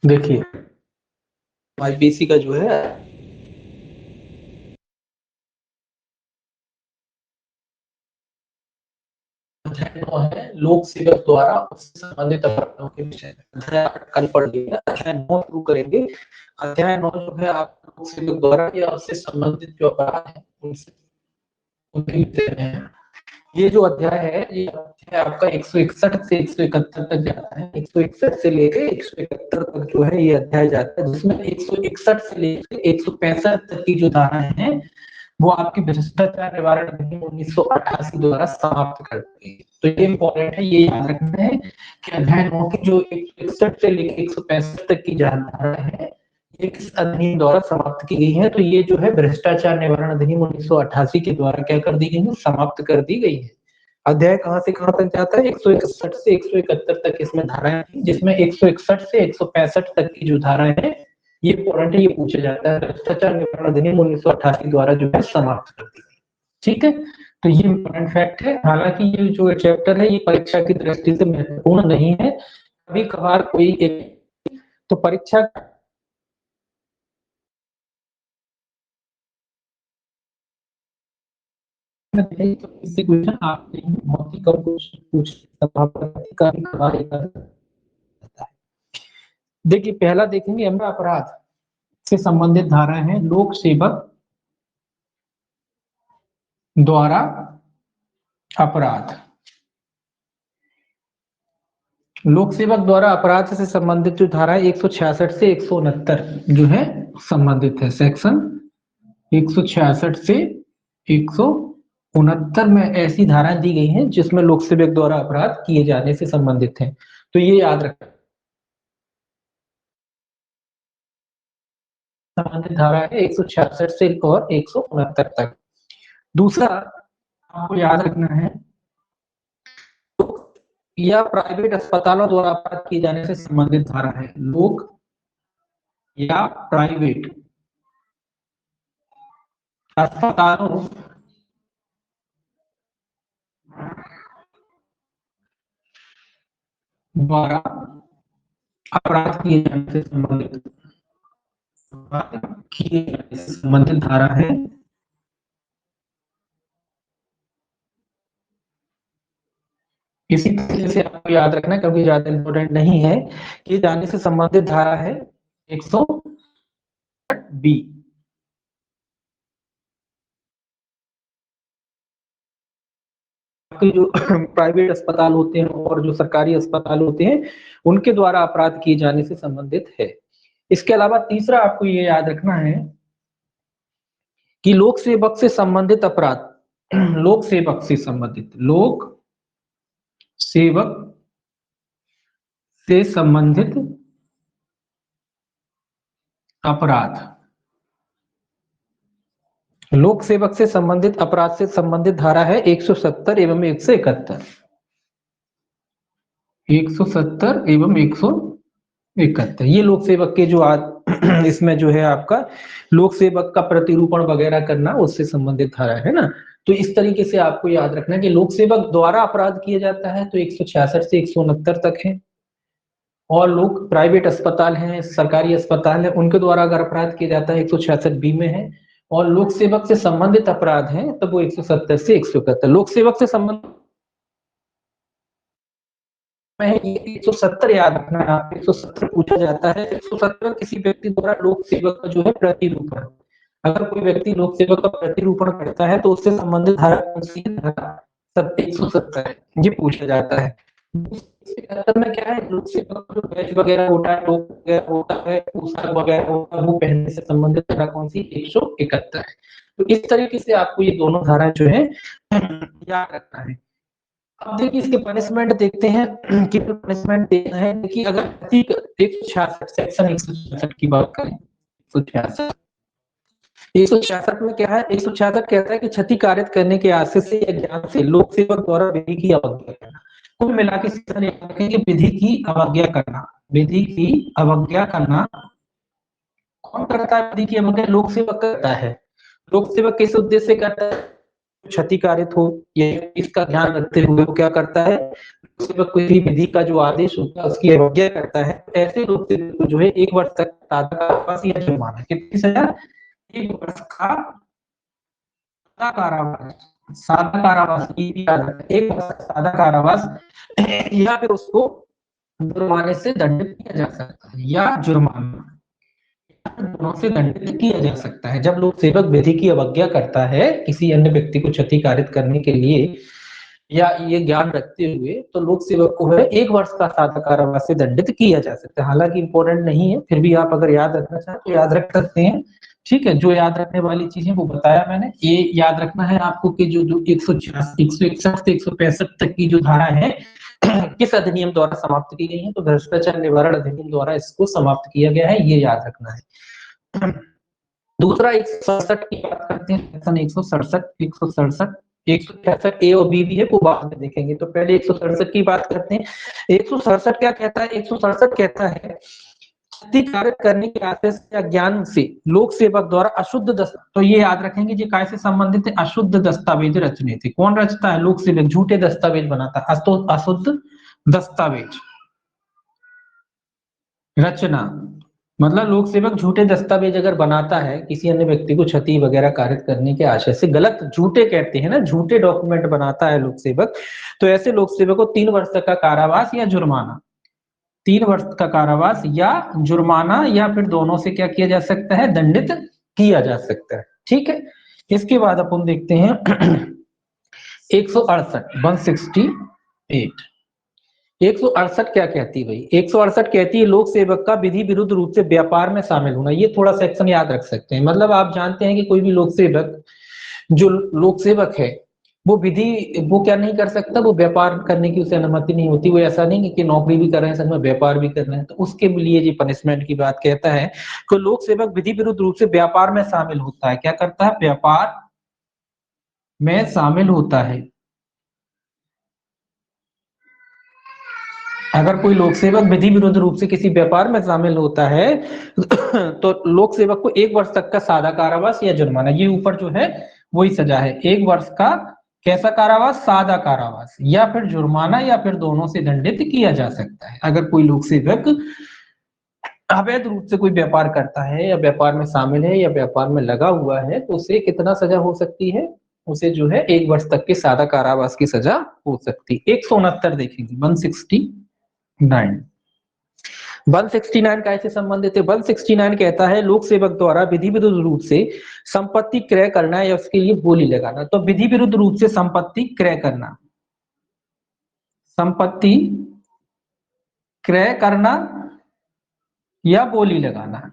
देखिए आईपीसी का जो है अध्ययन वो है लोक सेवक द्वारा उससे संबंधित अपराधों के विषय में। अध्याय 8 कल पढ़ लिया, अध्याय 9 शुरू करेंगे। अध्याय 9 जो है आप लोक सेवक द्वारा या उससे संबंधित जो अपराध है उनसे उनके विषय में है। ये जो अध्याय है ये अध्याय आपका 161 से 171 तक जाता है। 161 से लेके 171 तक जो है ये अध्याय जाता है, जिसमें 161 से लेके 165 तक की जो धाराएं हैं वो आपकी भ्रष्टाचार निवारण अधिनियम 1988 द्वारा समाप्त कर दी गई। तो ये इंपॉर्टेंट है, ये याद रखना है कि अध्याय 9 की जो 161 से लेकर 165 तक की धारा है ये किस अधिनियम द्वारा समाप्त की गई है। तो ये जो है भ्रष्टाचार निवारण अधिनियम 1988 के द्वारा क्या कर दी गई है, समाप्त कर दी गई है। अध्याय कहां से कहां तक जाता है, 161 से 171 तक इसमें धाराएं थी, जिसमें 161 से 165 तक की जो धाराएं हैं ये इंपॉर्टेंट है, ये पूछा जाता है भ्रष्टाचार निवारण अधिनियम 1988 द्वारा जो है समाप्त कर दी गई। ठीक है, तो ये इंपॉर्टेंट फैक्ट है। हालांकि ये जो चैप्टर है ये परीक्षा की दृष्टि से महत्वपूर्ण नहीं है, कभी कभार कोई एक तो परीक्षा में तो इससे क्वेश्चन आप बहुत ही कम पूछ कभी कभार है। देखिए पहला देखेंगे हम अपराध से संबंधित धारा है लोक सेवक द्वारा अपराध। लोक सेवक द्वारा अपराध से संबंधित जो धारा है 166 से 169 जो है संबंधित है। सेक्शन 166 से 169 में ऐसी धाराएं दी गई हैं जिसमें लोक सेवक द्वारा अपराध किए जाने से संबंधित है। तो ये याद रखना संबंधित धारा है 166 से और 169 तक। दूसरा आपको याद रखना है या प्राइवेट अस्पतालों द्वारा अपराध किए जाने से संबंधित धारा है। लोक या प्राइवेट अस्पतालों द्वारा अपराध किए जाने से संबंधित धारा है। इसी तरीके से आपको याद रखना है, क्योंकि ज्यादा इंपॉर्टेंट नहीं है, कि जाने से संबंधित धारा है 100 बी। जो प्राइवेट अस्पताल होते हैं और जो सरकारी अस्पताल होते हैं उनके द्वारा अपराध किए जाने से संबंधित है। इसके अलावा तीसरा आपको ये याद रखना है कि लोक सेवक से संबंधित अपराध लोक सेवक से संबंधित लोक सेवक से संबंधित अपराध लोक सेवक से संबंधित अपराध से संबंधित धारा है 170 एवं 171। 170 एवं 171 ये लोक सेवक के जो आज इसमें जो है आपका लोक सेवक का प्रतिरूपण वगैरह करना उससे संबंधित धारा है ना। तो इस तरीके से आपको याद रखना है कि लोक सेवक द्वारा अपराध किया जाता है तो 166 से 169 तक है, और लोग प्राइवेट अस्पताल हैं सरकारी अस्पताल है उनके द्वारा अगर अपराध किया जाता है 166 बी में है, और लोक सेवक से संबंधित अपराध है तब वो 170 से 171। लोक सेवक से संबंधित में है ये 170 याद रखना है आप। 170 पूछा जाता है, 170 किसी व्यक्ति द्वारा लोक सेवक का जो है प्रतिरूपण, अगर कोई व्यक्ति लोक सेवक का प्रतिरूपण करता है तो उससे संबंधित धारा कौन सी है, धारा 170 है, ये पूछा जाता है। में क्या है लोक सेवक जो बैच वगैरह होता है टोप वगैरह होता है पोशाक वगैरह होता है वो पहनने से संबंधित धारा कौन सी 171 है। तो इस तरीके से आपको ये दोनों धाराएं जो है याद रखना है। अब देखिए इसके पनिशमेंट देखते हैं कि पनिशमेंट देना है। देखिए अगर 166 सेक्शन 166 की बात करें 166 166 में क्या है, 166 कहता है कि क्षति कारित करने के आशय से या ज्ञान से लोक सेवक द्वारा विधि की अवज्ञा करना। कुल मिला के विधि की अवज्ञा करना, विधि की अवज्ञा करना कौन करता है, विधि की अवज्ञा लोक सेवक करता है। लोक सेवक किस उद्देश्य से करता है, क्षतिकारित हो, ये इसका ध्यान रखते हुए वो क्या करता है, लोक सेवक कोई विधि का जो आदेश होता है उसकी अवज्ञा करता है, ऐसे लोक सेवक को जो है 1 वर्ष तक सादा कारावास या जुर्माना, कितनी सजा, 1 वर्ष का सादा कारावास, सादा कारावास, 1 वर्ष का सादा कारावास या फिर उसको जुर्माने से दंडित किया जा सकता है, या जुर्माना दोनों से दंडित किया जा सकता है। जब लोक सेवक विधि की अवज्ञा करता है किसी अन्य व्यक्ति को क्षतिकारित करने के लिए या ये ज्ञान रखते हुए, तो लोक सेवक को है 1 वर्ष का सादा कारावास से दंडित किया जा सकता है। हालांकि इंपॉर्टेंट नहीं है, फिर भी आप अगर याद रखना चाहें तो याद रख सकते हैं। ठीक है, जो याद रखने वाली चीजें वो बताया मैंने, ये याद रखना है आपको कि जो 161 से 165 तक की जो धारा है किस अधिनियम द्वारा समाप्त की गई है, तो भ्रष्टाचार निवारण अधिनियम द्वारा इसको समाप्त किया गया है, ये याद रखना है। दूसरा 167 की बात करते हैं, सेक्शन 167 167 ए और बी भी है, वो बाद में देखेंगे, तो पहले 167 की बात करते हैं। 167 क्या कहता है, 167 कहता है क्षतिकारित करने के आशय से या ज्ञान से लोक सेवक द्वारा अशुद्ध तो ये याद रखेंगे जी काय से संबंधित है, अशुद्ध दस्तावेज रचने थे। कौन रचता है, लोक सेवक झूठे दस्तावेज बनाता है, अशुद्ध दस्तावेज रचना, मतलब लोक सेवक झूठे दस्तावेज अगर बनाता है किसी अन्य व्यक्ति को क्षति वगैरह कारित करने के आशय से, गलत झूठे कहते हैं ना, झूठे डॉक्यूमेंट बनाता है लोक सेवक, तो ऐसे लोक सेवक को 3 वर्ष तक का कारावास या जुर्माना, 3 वर्ष का कारावास या जुर्माना या फिर दोनों से क्या किया जा सकता है, दंडित किया जा सकता है। ठीक है, इसके बाद अपन देखते हैं 168 168 क्या कहती है भाई, 168 कहती है लोक सेवक का विधि विरुद्ध रूप से व्यापार में शामिल होना। ये थोड़ा सेक्शन याद रख सकते हैं, मतलब आप जानते हैं कि कोई भी लोक सेवक, जो लोक सेवक है वो विधि वो क्या नहीं कर सकता, वो व्यापार करने की उसे अनुमति नहीं होती। वो ऐसा नहीं कि नौकरी भी कर रहे हैं संग में व्यापार भी कर रहे हैं, तो उसके लिए ये पनिशमेंट की बात कहता है कि लोक सेवक विधि विरुद्ध रूप से व्यापार में शामिल होता है। क्या करता है, व्यापार में शामिल होता है। अगर कोई लोक सेवक विधि विरुद्ध रूप से किसी व्यापार में शामिल होता है तो लोक सेवक को 1 वर्ष तक का सादा कारावास या जुर्माना, ये ऊपर जो है वही सजा है, 1 वर्ष का कैसा कारावास, सादा कारावास, या फिर जुर्माना या फिर दोनों से दंडित किया जा सकता है। अगर कोई लोक सेवक अवैध रूप से कोई व्यापार करता है या व्यापार में शामिल है या व्यापार में लगा हुआ है, तो उसे कितना सजा हो सकती है, उसे जो है 1 वर्ष तक के सादा कारावास की सजा हो सकती है। 169 देखेंगे, 169 का ऐसे संबंधित है। 169 कहता है लोक सेवक द्वारा विधि विरुद्ध रूप से संपत्ति क्रय करना या उसके लिए बोली लगाना। तो विधि विरुद्ध रूप से संपत्ति क्रय करना, संपत्ति क्रय करना या बोली लगाना,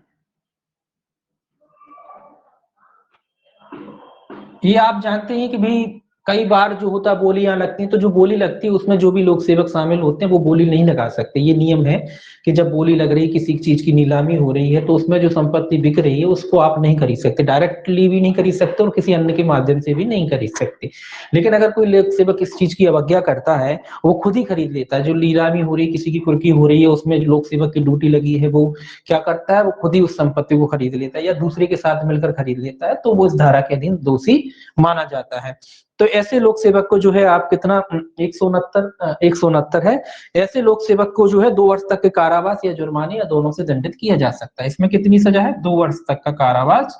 ये आप जानते हैं कि भाई कई बार जो होता है बोलियां लगती हैं, तो जो बोली लगती है उसमें जो भी लोक सेवक शामिल होते हैं वो बोली नहीं लगा सकते। ये नियम है कि जब बोली लग रही है, किसी चीज की नीलामी हो रही है, तो उसमें जो संपत्ति बिक रही है उसको आप नहीं खरीद सकते, डायरेक्टली भी नहीं खरीद सकते और किसी अन्य के माध्यम से भी नहीं खरीद सकते। लेकिन अगर कोई लोक सेवक इस चीज की अवज्ञा करता है, वो खुद ही खरीद लेता है, जो नीलामी हो रही है, किसी की कुर्की हो रही है, उसमें लोक सेवक की ड्यूटी लगी है, वो क्या करता है, वो खुद ही उस संपत्ति को खरीद लेता है या दूसरे के साथ मिलकर खरीद लेता है, तो वो इस धारा के अधीन दोषी माना जाता है। तो ऐसे लोक सेवक को जो है आप कितना 169 है, ऐसे लोक सेवक को जो है 2 वर्ष तक के कारावास या जुर्माने या दोनों से दंडित किया जा सकता है। इसमें कितनी सजा है, 2 वर्ष तक का कारावास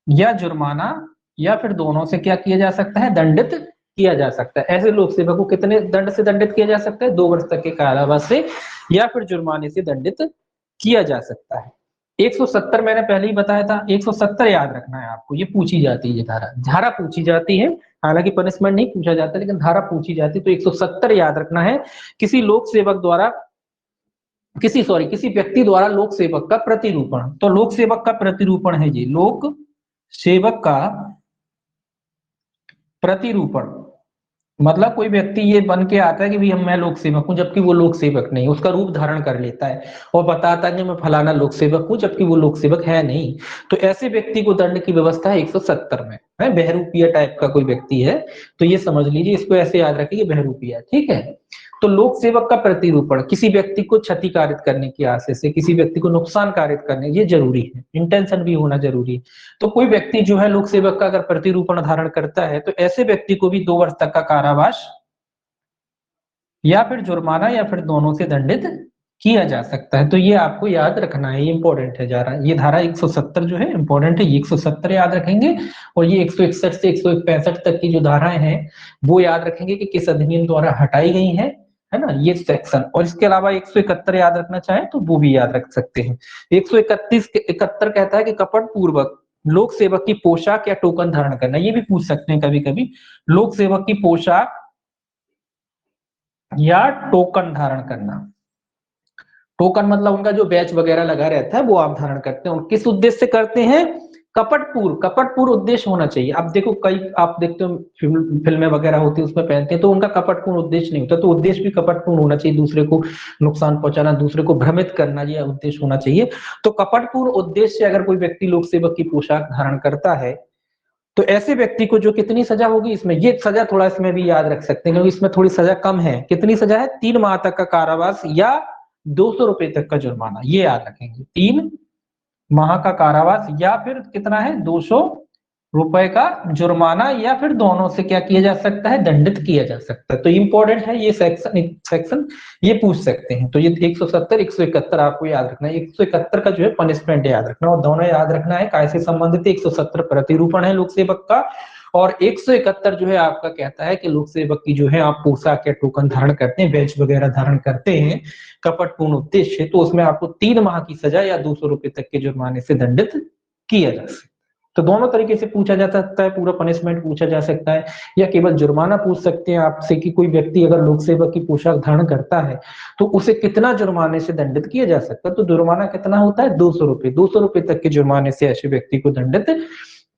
या जुर्माना या फिर दोनों से क्या किया जा सकता है, दंडित किया जा सकता है। ऐसे लोक सेवक को कितने दंड से दंडित किया जा सकता है, 2 वर्ष तक के कारावास से या फिर जुर्माने से दंडित किया जा सकता है। 170 मैंने पहले ही बताया था, 170 याद रखना है आपको, ये पूछी जाती है, ये धारा पूछी जाती है, हालांकि पनिशमेंट नहीं पूछा जाता लेकिन धारा पूछी जाती है। तो 170 याद रखना है, किसी लोक सेवक द्वारा किसी व्यक्ति द्वारा लोक सेवक का प्रतिरूपण। तो लोक सेवक का प्रतिरूपण है ये, लोक सेवक का प्रतिरूपण, मतलब कोई व्यक्ति ये बन के आता है कि भाई मैं लोक सेवक हूं, जबकि वो लोक सेवक नहीं, उसका रूप धारण कर लेता है और बताता है कि मैं फलाना लोक सेवक हूं, जबकि वो लोक सेवक है नहीं। तो ऐसे व्यक्ति को दंड की व्यवस्था है 170 में, है बहरूपिया टाइप का कोई व्यक्ति है, तो ये समझ लीजिए, इसको ऐसे याद रखिए बहरूपिया, ठीक है। तो लोक सेवक का प्रतिरूपण किसी व्यक्ति को क्षति कारित करने की आशय से, किसी व्यक्ति को नुकसान कारित करने, ये जरूरी है, इंटेंशन भी होना जरूरी है। तो कोई व्यक्ति जो है लोक सेवक का अगर प्रतिरूपण धारण करता है तो ऐसे व्यक्ति को भी 2 वर्ष तक का कारावास या फिर जुर्माना या फिर दोनों से दंडित किया जा सकता है। तो ये आपको याद रखना है, ये इंपॉर्टेंट है जा रहा है। ये धारा 170 जो है इंपॉर्टेंट है, ये 170 याद रखेंगे, और ये 161 से 165 तक की जो धाराएं हैं वो याद रखेंगे कि किस अधिनियम द्वारा हटाई गई है ना, ये सेक्शन। और इसके अलावा 171 याद रखना चाहे तो वो भी याद रख सकते हैं। 131-71 कहता है कि कपट पूर्वक लोक सेवक की पोशाक या टोकन धारण करना, ये भी पूछ सकते हैं कभी कभी, लोक सेवक की पोशाक या टोकन धारण करना। टोकन मतलब उनका जो बैच वगैरह लगा रहता है वो आप धारण करते हैं, और किस उद्देश्य से करते हैं, कपटपूर्ण उद्देश्य होना चाहिए। अब देखो कई आप देखते हो फिल्में वगैरह होती है उसमें पहनते हैं तो उनका कपटपूर्ण उद्देश्य नहीं होता, तो उद्देश्य भी कपटपूर्ण होना चाहिए, दूसरे को नुकसान पहुंचाना, दूसरे को भ्रमित करना, ये उद्देश्य होना चाहिए। तो कपटपूर्ण उद्देश्य से अगर कोई व्यक्ति लोक सेवक की पोशाक धारण करता है तो ऐसे व्यक्ति को जो कितनी सजा होगी, इसमें ये सजा थोड़ा इसमें भी याद रख सकते हैं क्योंकि इसमें थोड़ी सजा कम है। कितनी सजा है, 3 माह तक का कारावास या 200 रुपए तक का जुर्माना, ये याद रखेंगे। 3 माह का कारावास या फिर कितना है, 200 रुपए का जुर्माना, या फिर दोनों से क्या किया जा सकता है, दंडित किया जा सकता है। तो इंपॉर्टेंट है ये सेक्शन ये पूछ सकते हैं। तो ये 170 171 आपको याद रखना है। 171 का जो है पनिशमेंट याद रखना, और दोनों याद रखना है कैसे संबंधित है। 170 प्रतिरूपण है लोक सेवक का, और 171 जो है आपका कहता है कि लोक सेवक की जो है आप पोशाक या टोकन धारण करते हैं, बैच वगैरह धारण करते हैं कपटपूर्ण उद्देश्य, तो उसमें आपको 3 माह की सजा या 200 रुपए तक के जुर्माने से दंडित किया जा सकता है। तो दोनों तरीके से पूछा जा सकता है, पूरा पनिशमेंट पूछा जा सकता है या केवल जुर्माना पूछ सकते हैं आपसे कि कोई व्यक्ति अगर लोक सेवक की पोशाक धारण करता है तो उसे कितना जुर्माने से दंडित किया जा सकता है। तो जुर्माना कितना होता है, 200 रुपए, 200 रुपए तक के जुर्माने से ऐसे व्यक्ति को दंडित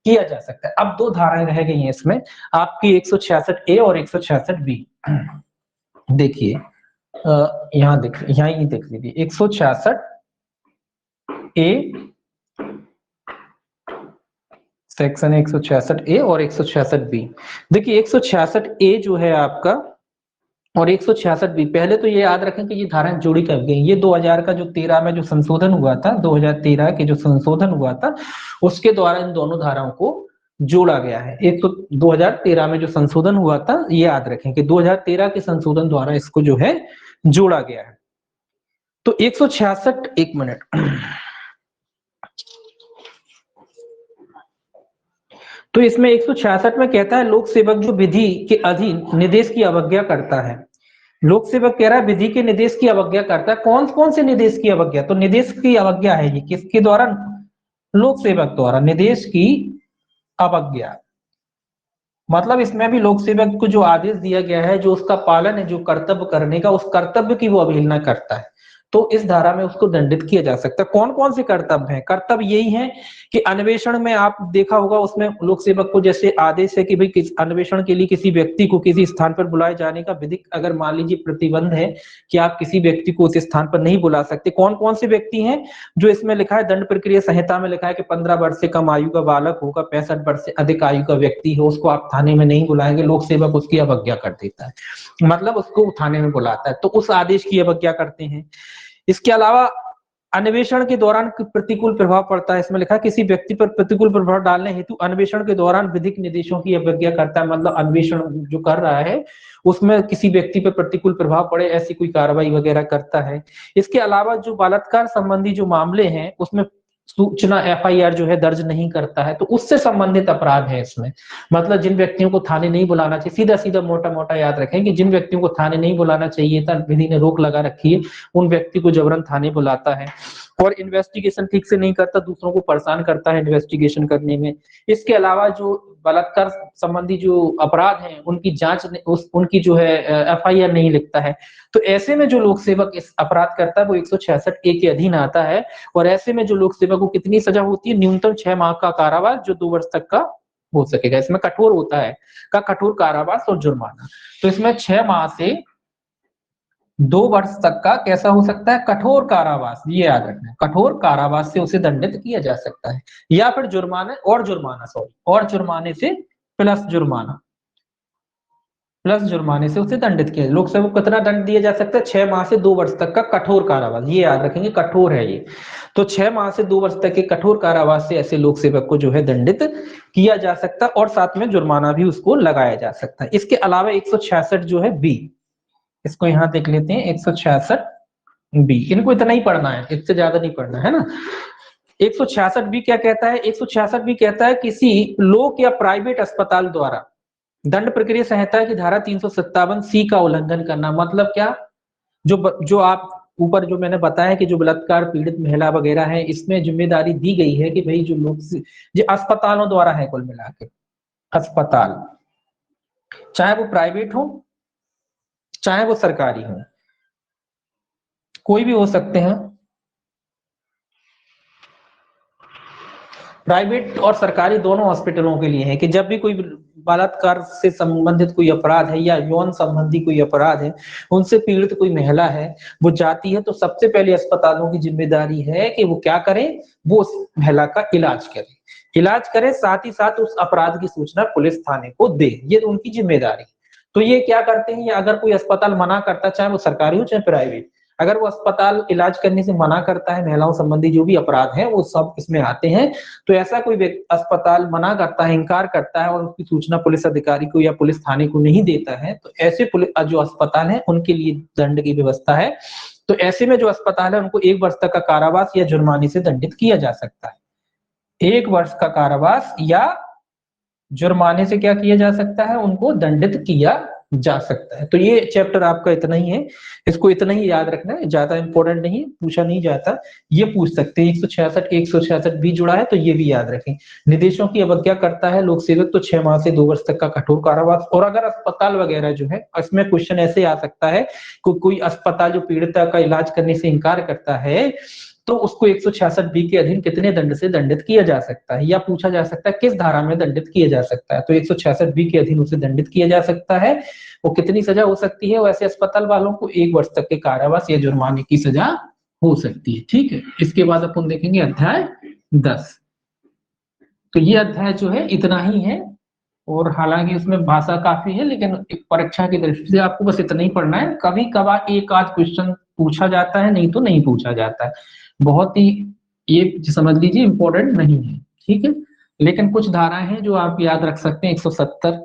किया जा सकता है। अब 2 धाराएं रह गई हैं इसमें आपकी, 166A और 166B। देखिए यहाँ ये देख लीजिए 166A सेक्शन 166A और 166B। देखिए 166A जो है आपका और 166B, पहले तो ये याद रखें कि ये धाराएं जोड़ी कर गई। ये 2000 का जो 13 में जो संशोधन हुआ था, 2013 के जो संशोधन हुआ था उसके द्वारा इन दोनों धाराओं को जोड़ा गया है। एक तो 2013 में जो संशोधन हुआ था, ये याद रखें कि 2013 के संशोधन द्वारा इसको जो है जोड़ा गया है। तो 166, एक मिनट, तो इसमें 166 में कहता है लोक सेवक जो विधि के अधीन निर्देश की अवज्ञा करता है, लोक सेवक कह रहा है विधि के निर्देश की अवज्ञा करता है। कौन कौन से निर्देश की अवज्ञा, तो निर्देश की अवज्ञा है ये किसके द्वारा, लोक सेवक द्वारा निर्देश की अवज्ञा। मतलब इसमें भी लोक सेवक को जो आदेश दिया गया है, जो उसका पालन है, जो कर्तव्य करने का, उस कर्तव्य की वो अवहेलना करता है तो इस धारा में उसको दंडित किया जा सकता है। कौन कौन से कर्तव्य हैं, कर्तव्य यही है कि अन्वेषण में आप देखा होगा उसमें लोक सेवक को जैसे आदेश है कि भाई किस अन्वेषण के लिए किसी व्यक्ति को किसी स्थान पर बुलाए जाने का विधिक अगर मान लीजिए प्रतिबंध है कि आप किसी व्यक्ति को उस स्थान पर नहीं बुला सकते। कौन कौन से व्यक्ति हैं, जो इसमें लिखा है दंड प्रक्रिया संहिता में लिखा है कि 15 वर्ष से कम आयु का बालक होगा, 65 वर्ष से अधिक आयु का व्यक्ति है, उसको आप थाने में नहीं बुलाएंगे, लोक सेवक उसकी अवज्ञा कर देता है, मतलब उसको थाने में बुलाता है, तो उस आदेश की अवज्ञा करते हैं। इसके अलावा अन्वेषण के दौरान प्रतिकूल प्रभाव पड़ता है, इसमें लिखा है किसी व्यक्ति पर प्रतिकूल प्रभाव डालने हेतु अन्वेषण के दौरान विधिक निर्देशों की अवज्ञा करता है, मतलब अन्वेषण जो कर रहा है उसमें किसी व्यक्ति पर प्रतिकूल प्रभाव पड़े ऐसी कोई कार्रवाई वगैरह करता है। इसके अलावा जो बलात्कार संबंधी जो मामले हैं उसमें सूचना FIR जो है दर्ज नहीं करता है, तो उससे संबंधित अपराध है इसमें। मतलब जिन व्यक्तियों को थाने नहीं बुलाना चाहिए, सीधा सीधा मोटा मोटा याद रखें कि जिन व्यक्तियों को थाने नहीं बुलाना चाहिए था, विधि ने रोक लगा रखी है, उन व्यक्ति को जबरन थाने बुलाता है और इन्वेस्टिगेशन ठीक से नहीं करता, दूसरों को परेशान करता है इन्वेस्टिगेशन करने में। इसके अलावा जो बलात्कार संबंधी जो अपराध हैं उनकी जांच उनकी जो है FIR नहीं लिखता है, तो ऐसे में जो लोक सेवक इस अपराध करता है वो 166A के अधीन आता है। और ऐसे में जो लोक सेवक को कितनी सजा होती है, न्यूनतम 6 माह का कारावास जो 2 वर्ष तक का हो सकेगा। इसमें कठोर होता है का कठोर कारावास और जुर्माना, तो इसमें 6 माह से 2 वर्ष तक का कैसा हो सकता है, कठोर कारावास, ये याद रखना है, कठोर कारावास से उसे दंडित किया जा सकता है, या फिर जुर्माने और जुर्माना से प्लस जुर्माना। प्लस जुर्माने से उसे दंडित किया। लोक सेवक को कितना दंड दिया जा सकता है? 6 माह से 2 वर्ष तक का कठोर कारावास। ये याद रखेंगे, कठोर है ये। तो 6 माह से 2 वर्ष तक के कठोर कारावास से ऐसे लोक सेवक को जो है दंडित किया जा सकता है, और साथ में जुर्माना भी उसको लगाया जा सकता है। इसके अलावा 166 जो है बी, इसको यहां देख लेते हैं, 166 बी, इनको इतना ही पढ़ना है, इससे ज्यादा नहीं पढ़ना है ना। 166 बी क्या कहता है? 166 बी कहता है किसी लोक या प्राइवेट अस्पताल द्वारा दंड प्रक्रिया संहिता की धारा 357 सी का उल्लंघन करना। मतलब क्या? जो आप ऊपर जो मैंने बताया कि जो बलात्कार पीड़ित महिला वगैरह है, इसमें जिम्मेदारी दी गई है कि भाई जो लोग जो अस्पतालों द्वारा है, कुल मिला के अस्पताल, चाहे वो प्राइवेट हो चाहे वो सरकारी हो, कोई भी हो सकते हैं। प्राइवेट और सरकारी दोनों हॉस्पिटलों के लिए है कि जब भी कोई बलात्कार से संबंधित कोई अपराध है या यौन संबंधी कोई अपराध है, उनसे पीड़ित कोई महिला है, वो जाती है, तो सबसे पहले अस्पतालों की जिम्मेदारी है कि वो क्या करें? वो उस महिला का इलाज करें, साथ ही साथ उस अपराध की सूचना पुलिस थाने को दे, ये उनकी जिम्मेदारी। तो ये क्या करते हैं? या अगर कोई अस्पताल मना करता, चाहे वो सरकारी हो चाहे प्राइवेट, अगर वो अस्पताल इलाज करने से मना करता है, महिलाओं संबंधी जो भी अपराध है वो सब इसमें आते हैं, तो ऐसा कोई अस्पताल मना करता है, इंकार करता है और उसकी सूचना पुलिस अधिकारी को या पुलिस थाने को नहीं देता है, तो ऐसे पुलिस जो अस्पताल है उनके लिए दंड की व्यवस्था है। तो ऐसे में जो अस्पताल है उनको 1 वर्ष तक का कारावास या जुर्माने से दंडित किया जा सकता है। 1 वर्ष का कारावास या जुर्माने से क्या किया जा सकता है? उनको दंडित किया जा सकता है। तो ये चैप्टर आपका इतना ही है, इसको इतना ही याद रखना है, ज्यादा इंपॉर्टेंट नहीं, पूछा नहीं जाता। ये पूछ सकते हैं 166 भी जुड़ा है, तो ये भी याद रखें। निर्देशों की अवज्ञा करता है लोक सेवक तो 6 माह से 2 वर्ष तक का कठोर कारावास। और अगर अस्पताल वगैरह जो है, इसमें क्वेश्चन ऐसे आ सकता है कोई अस्पताल जो पीड़िता का इलाज करने से इंकार करता है, तो उसको 166 बी के अधीन कितने दंड से दंडित किया जा सकता है, या पूछा जा सकता है किस धारा में दंडित किया जा सकता है। तो 166 बी के अधीन उसे दंडित किया जा सकता है। वो कितनी सजा हो सकती है? वैसे अस्पताल वालों को 1 वर्ष तक के कारावास या जुर्माने की सजा हो सकती है। ठीक है, इसके बाद अपन देखेंगे अध्याय 10। तो ये अध्याय जो है इतना ही है, और हालांकि इसमें भाषा काफी है, लेकिन एक परीक्षा की दृष्टि से आपको बस इतना ही पढ़ना है। कभी कभार एक आध क्वेश्चन पूछा जाता है, नहीं तो नहीं पूछा जाता है। बहुत ही, ये समझ लीजिए, इंपॉर्टेंट नहीं है। ठीक है, लेकिन कुछ धाराएं हैं जो आप याद रख सकते हैं, 170,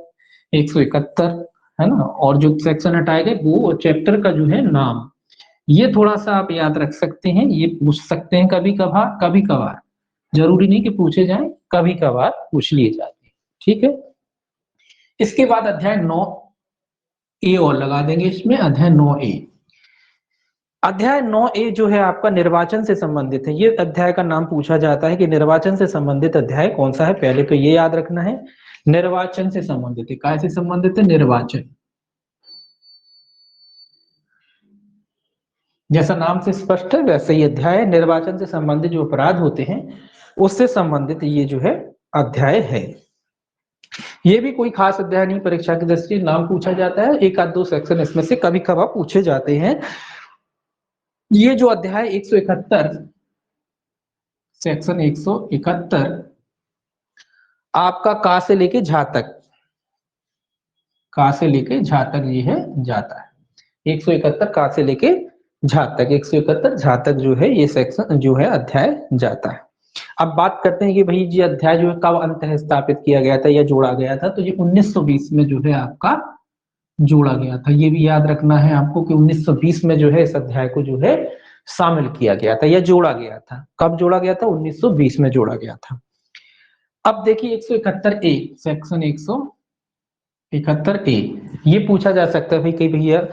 171, है ना। और जो सेक्शन हटाए गए वो चैप्टर का जो है नाम, ये थोड़ा सा आप याद रख सकते हैं, ये पूछ सकते हैं कभी कभार, जरूरी नहीं कि पूछे जाए, कभी कभार पूछ लिए जाते हैं। ठीक है, इसके बाद अध्याय 9 ए और लगा देंगे इसमें, अध्याय 9 ए। अध्याय 9 ए जो है आपका निर्वाचन से संबंधित है। ये अध्याय का नाम पूछा जाता है कि निर्वाचन से संबंधित अध्याय कौन सा है। पहले तो ये याद रखना है, निर्वाचन से संबंधित है। काय से संबंधित है? निर्वाचन। जैसा नाम से स्पष्ट है वैसे ही अध्याय है। निर्वाचन से संबंधित जो अपराध होते हैं उससे संबंधित ये जो है अध्याय है। ये भी कोई खास अध्याय नहीं, परीक्षा की दृष्टि नाम पूछा जाता है, एक आध दो सेक्शन इसमें से कभी कभार पूछे जाते हैं। ये जो अध्याय 171, सेक्शन 171 आपका का से लेके झा तक, का से लेके झा तक ये है जाता है। 171 का से लेके झा तक, 171 झा तक जो है ये सेक्शन जो है अध्याय जाता है। अब बात करते हैं कि भाई ये अध्याय जो है कब अंत स्थापित किया गया था या जोड़ा गया था। तो ये 1920 में जो है आपका जोड़ा गया था। ये भी याद रखना है आपको कि 1920 में जो है इस अध्याय को जो है शामिल किया गया था या जोड़ा गया था। कब जोड़ा गया था? 1920 में जोड़ा गया था। अब देखिए 171 ए, सेक्शन 171 ए, ये पूछा जा सकता है भाई कि भैया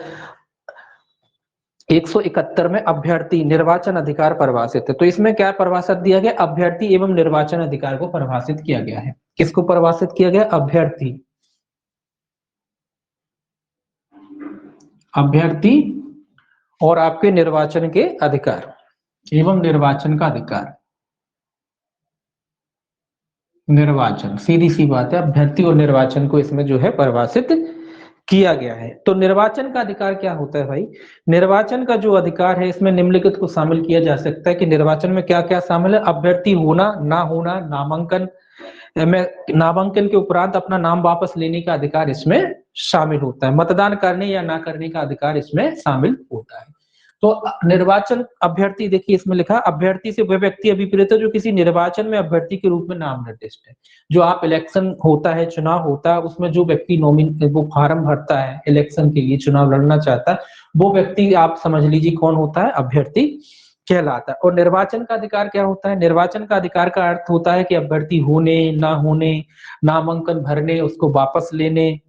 171 में अभ्यर्थी निर्वाचन अधिकार परिभाषित है, तो इसमें क्या परिभाषित दिया गया? अभ्यर्थी एवं निर्वाचन अधिकार को परिभाषित किया गया है। किसको परिभाषित किया गया? अभ्यर्थी, अभ्यर्थी और आपके निर्वाचन के अधिकार एवं निर्वाचन का अधिकार। निर्वाचन, सीधी सी बात है, अभ्यर्थी और निर्वाचन को इसमें जो है परिभाषित किया गया है। तो निर्वाचन का अधिकार क्या होता है भाई? निर्वाचन का जो अधिकार है इसमें निम्नलिखित को शामिल किया जा सकता है कि निर्वाचन में क्या क्या शामिल है? अभ्यर्थी होना, ना होना, नामांकन, में नामांकन के उपरांत अपना नाम वापस लेने का अधिकार इसमें शामिल होता है। मतदान करने या ना करने का अधिकार इसमें शामिल होता है। तो निर्वाचन अभ्यर्थी, देखिए इसमें लिखा अभ्यर्थी से वह व्यक्ति अभिप्रेत है जो किसी निर्वाचन में अभ्यर्थी के रूप में नाम निर्दिष्ट है। जो आप इलेक्शन होता है, चुनाव होता है, उसमें जो व्यक्ति वो फार्म भरता है इलेक्शन के लिए, चुनाव लड़ना चाहता है, वो व्यक्ति आप समझ लीजिए कौन होता है, अभ्यर्थी कहलाता है। और निर्वाचन का अधिकार क्या होता है? निर्वाचन का अधिकार का अर्थ होता है कि अभ्यर्थी होने, ना होने, नामांकन भरने, उसको वापस लेने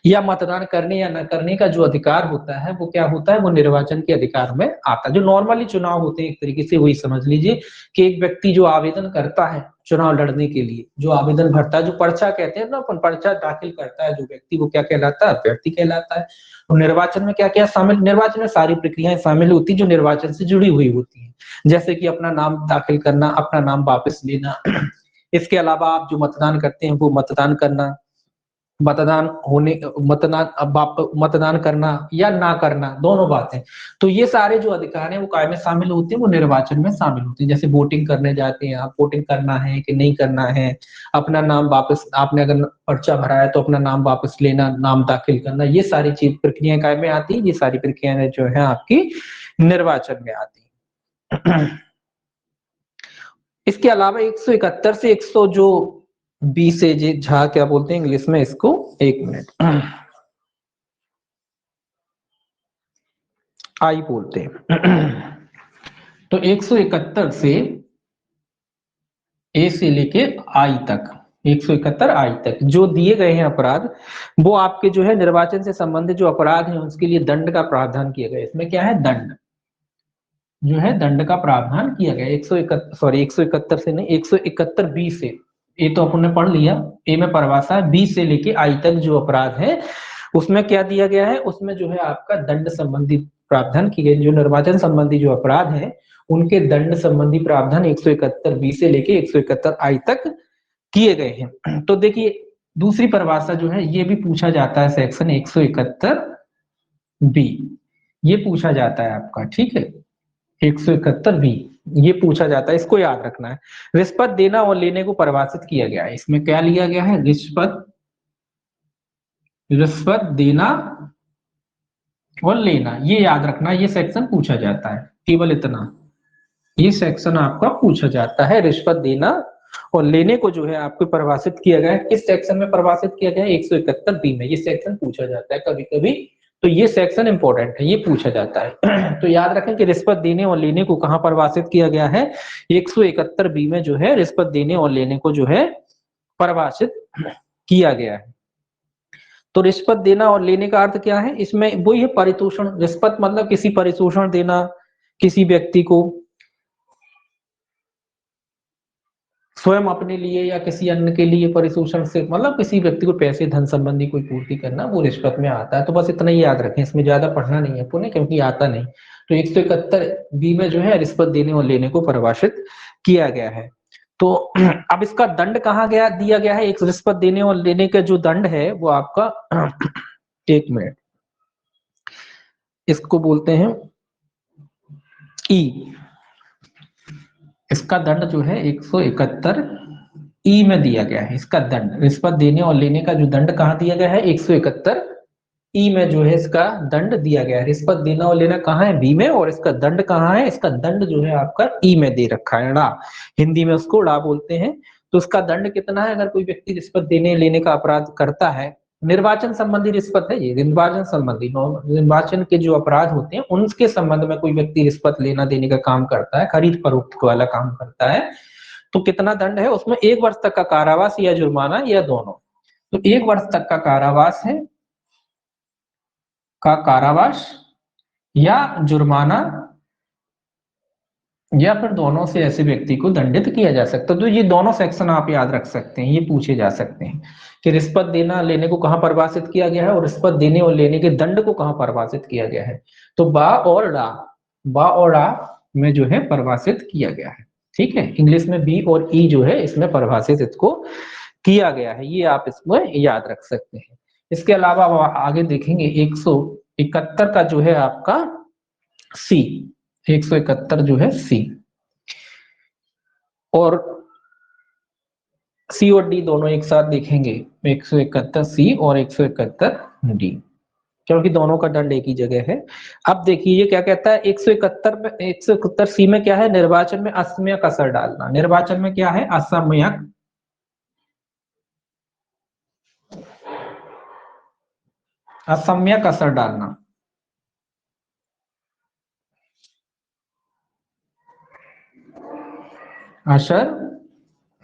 या मतदान करने या न करने का जो अधिकार होता है वो क्या होता है, वो निर्वाचन के अधिकार में आता है। जो नॉर्मली चुनाव होते हैं एक तरीके से वही समझ लीजिए कि एक व्यक्ति जो आवेदन करता है चुनाव लड़ने के लिए, जो आवेदन भरता है, जो पर्चा कहते हैं ना अपन, पर्चा दाखिल करता है जो व्यक्ति, वो क्या कहलाता है, अभ्यर्थी कहलाता है। और निर्वाचन में क्या क्या शामिल, निर्वाचन में सारी प्रक्रियाएं शामिल होती जो निर्वाचन से जुड़ी हुई होती है, जैसे कि अपना नाम दाखिल करना, अपना नाम वापस लेना, इसके अलावा आप जो मतदान करते हैं वो मतदान करना, मतदान करना या ना करना, दोनों बातें। तो ये सारे जो अधिकार हैं वो काय में शामिल होते हैं, वो निर्वाचन में शामिल होते हैं। जैसे वोटिंग करने जाते हैं आप, वोटिंग करना है कि नहीं करना है, अपना नाम वापस, आपने अगर पर्चा भरा है तो अपना नाम वापस लेना, नाम दाखिल करना, ये सारी चीज प्रक्रियाएं काय में आती है, ये सारी प्रक्रियाएं जो है आपकी निर्वाचन में आती है। इसके अलावा 171 से 100 जो 20 से झा क्या बोलते हैं इंग्लिश में इसको, एक मिनट, आई बोलते हैं। तो 171 से ए से लेके आई तक, 171 आई तक जो दिए गए हैं अपराध, वो आपके जो है निर्वाचन से संबंधित जो अपराध हैं उसके लिए दंड का प्रावधान किया गया है। इसमें क्या है, दंड जो है, दंड का प्रावधान किया गया। 171 से नहीं, 171 बी से, ये तो अपन ने पढ़ लिया, ए में परिभाषा है, बी से लेके आई तक जो अपराध है उसमें क्या दिया गया है, उसमें जो है आपका दंड संबंधी प्रावधान किए गए। जो निर्वाचन संबंधी जो अपराध है उनके दंड संबंधी प्रावधान 171 बी से लेके 171 आई तक किए गए हैं। तो देखिए दूसरी परिभाषा जो है ये भी पूछा जाता है, सेक्शन 171 बी, ये पूछा जाता है आपका, ठीक है, 171 बी ये पूछा जाता है, इसको याद रखना है। रिश्वत देना और लेने को परिभाषित किया गया है। इसमें क्या लिया गया है, रिश्वत देना और लेना, ये याद रखना, ये सेक्शन पूछा जाता है, केवल इतना, ये सेक्शन आपका पूछा जाता है। रिश्वत देना और लेने को जो है आपको परिभाषित किया गया है। किस सेक्शन में परिभाषित किया गया है, 171 बी में ये सेक्शन पूछा जाता है कभी कभी, तो ये सेक्शन इंपॉर्टेंट है, ये पूछा जाता है। तो याद रखें कि रिश्वत देने और लेने को कहां परिभाषित किया गया है, 171 बी में जो है रिश्वत देने और लेने को जो है परिभाषित किया गया है। तो रिश्वत देना और लेने का अर्थ क्या है, इसमें वही है परितोषण। रिश्वत मतलब किसी परितोषण देना किसी व्यक्ति को, स्वयं अपने लिए या किसी अन्य के लिए परिशोषण से, मतलब किसी व्यक्ति को पैसे धन संबंधी कोई पूर्ति करना, वो रिश्वत में आता है। तो बस इतना ही याद रखें, इसमें ज्यादा पढ़ना नहीं है पुणे, क्योंकि आता नहीं। तो 171 बी में जो है रिश्वत देने और लेने को परिभाषित किया गया है। तो अब इसका दंड कहाँ गया, दिया गया है, एक रिश्वत देने और लेने का जो दंड है वो आपका एक मिनट, इसको बोलते हैं ई, इसका दंड जो है 171 ई में दिया गया है। इसका दंड, रिश्वत देने और लेने का जो दंड कहाँ दिया गया है, 171 ई में जो है इसका दंड दिया गया है। रिश्वत देना और लेना कहाँ है, बी में, और इसका दंड कहाँ है, इसका दंड जो है आपका ई में दे रखा है, ड़ा, हिंदी में उसको ड़ा बोलते हैं। तो उसका दंड कितना है, अगर कोई व्यक्ति रिश्वत देने लेने का अपराध करता है, निर्वाचन संबंधी रिश्वत है ये, निर्वाचन संबंधी, निर्वाचन के जो अपराध होते हैं उनके संबंध में कोई व्यक्ति रिश्वत लेना देने का काम करता है, खरीद फरोख्त वाला काम करता है, तो कितना दंड है उसमें, 1 वर्ष तक का कारावास या जुर्माना या दोनों। तो 1 वर्ष तक का कारावास है, का कारावास या जुर्माना, या फिर दोनों से ऐसे व्यक्ति को दंडित किया जा सकता है। तो ये दोनों सेक्शन आप याद रख सकते हैं, ये पूछे जा सकते हैं कि रिश्वत देना लेने को कहां परिभाषित किया गया है और रिश्वत देने और लेने के दंड को कहां परिभाषित किया गया है। तो बा और ड़ा में जो है परिभाषित किया गया है, ठीक है। इंग्लिश में बी और ई जो है इसमें परिभाषित इसको किया गया है, ये आप इसमें याद रख सकते हैं। इसके अलावा आगे देखेंगे 171 का जो है आपका सी, 171 जो है सी, और सी और डी दोनों एक साथ देखेंगे, 171 सी और 171 डी, क्योंकि दोनों का दंड एक ही जगह है। अब देखिए ये क्या कहता है, 171 में, 171 सी में क्या है, निर्वाचन में असम्यक असर डालना। निर्वाचन में क्या है, असम्यक असम्यक असर डालना। असर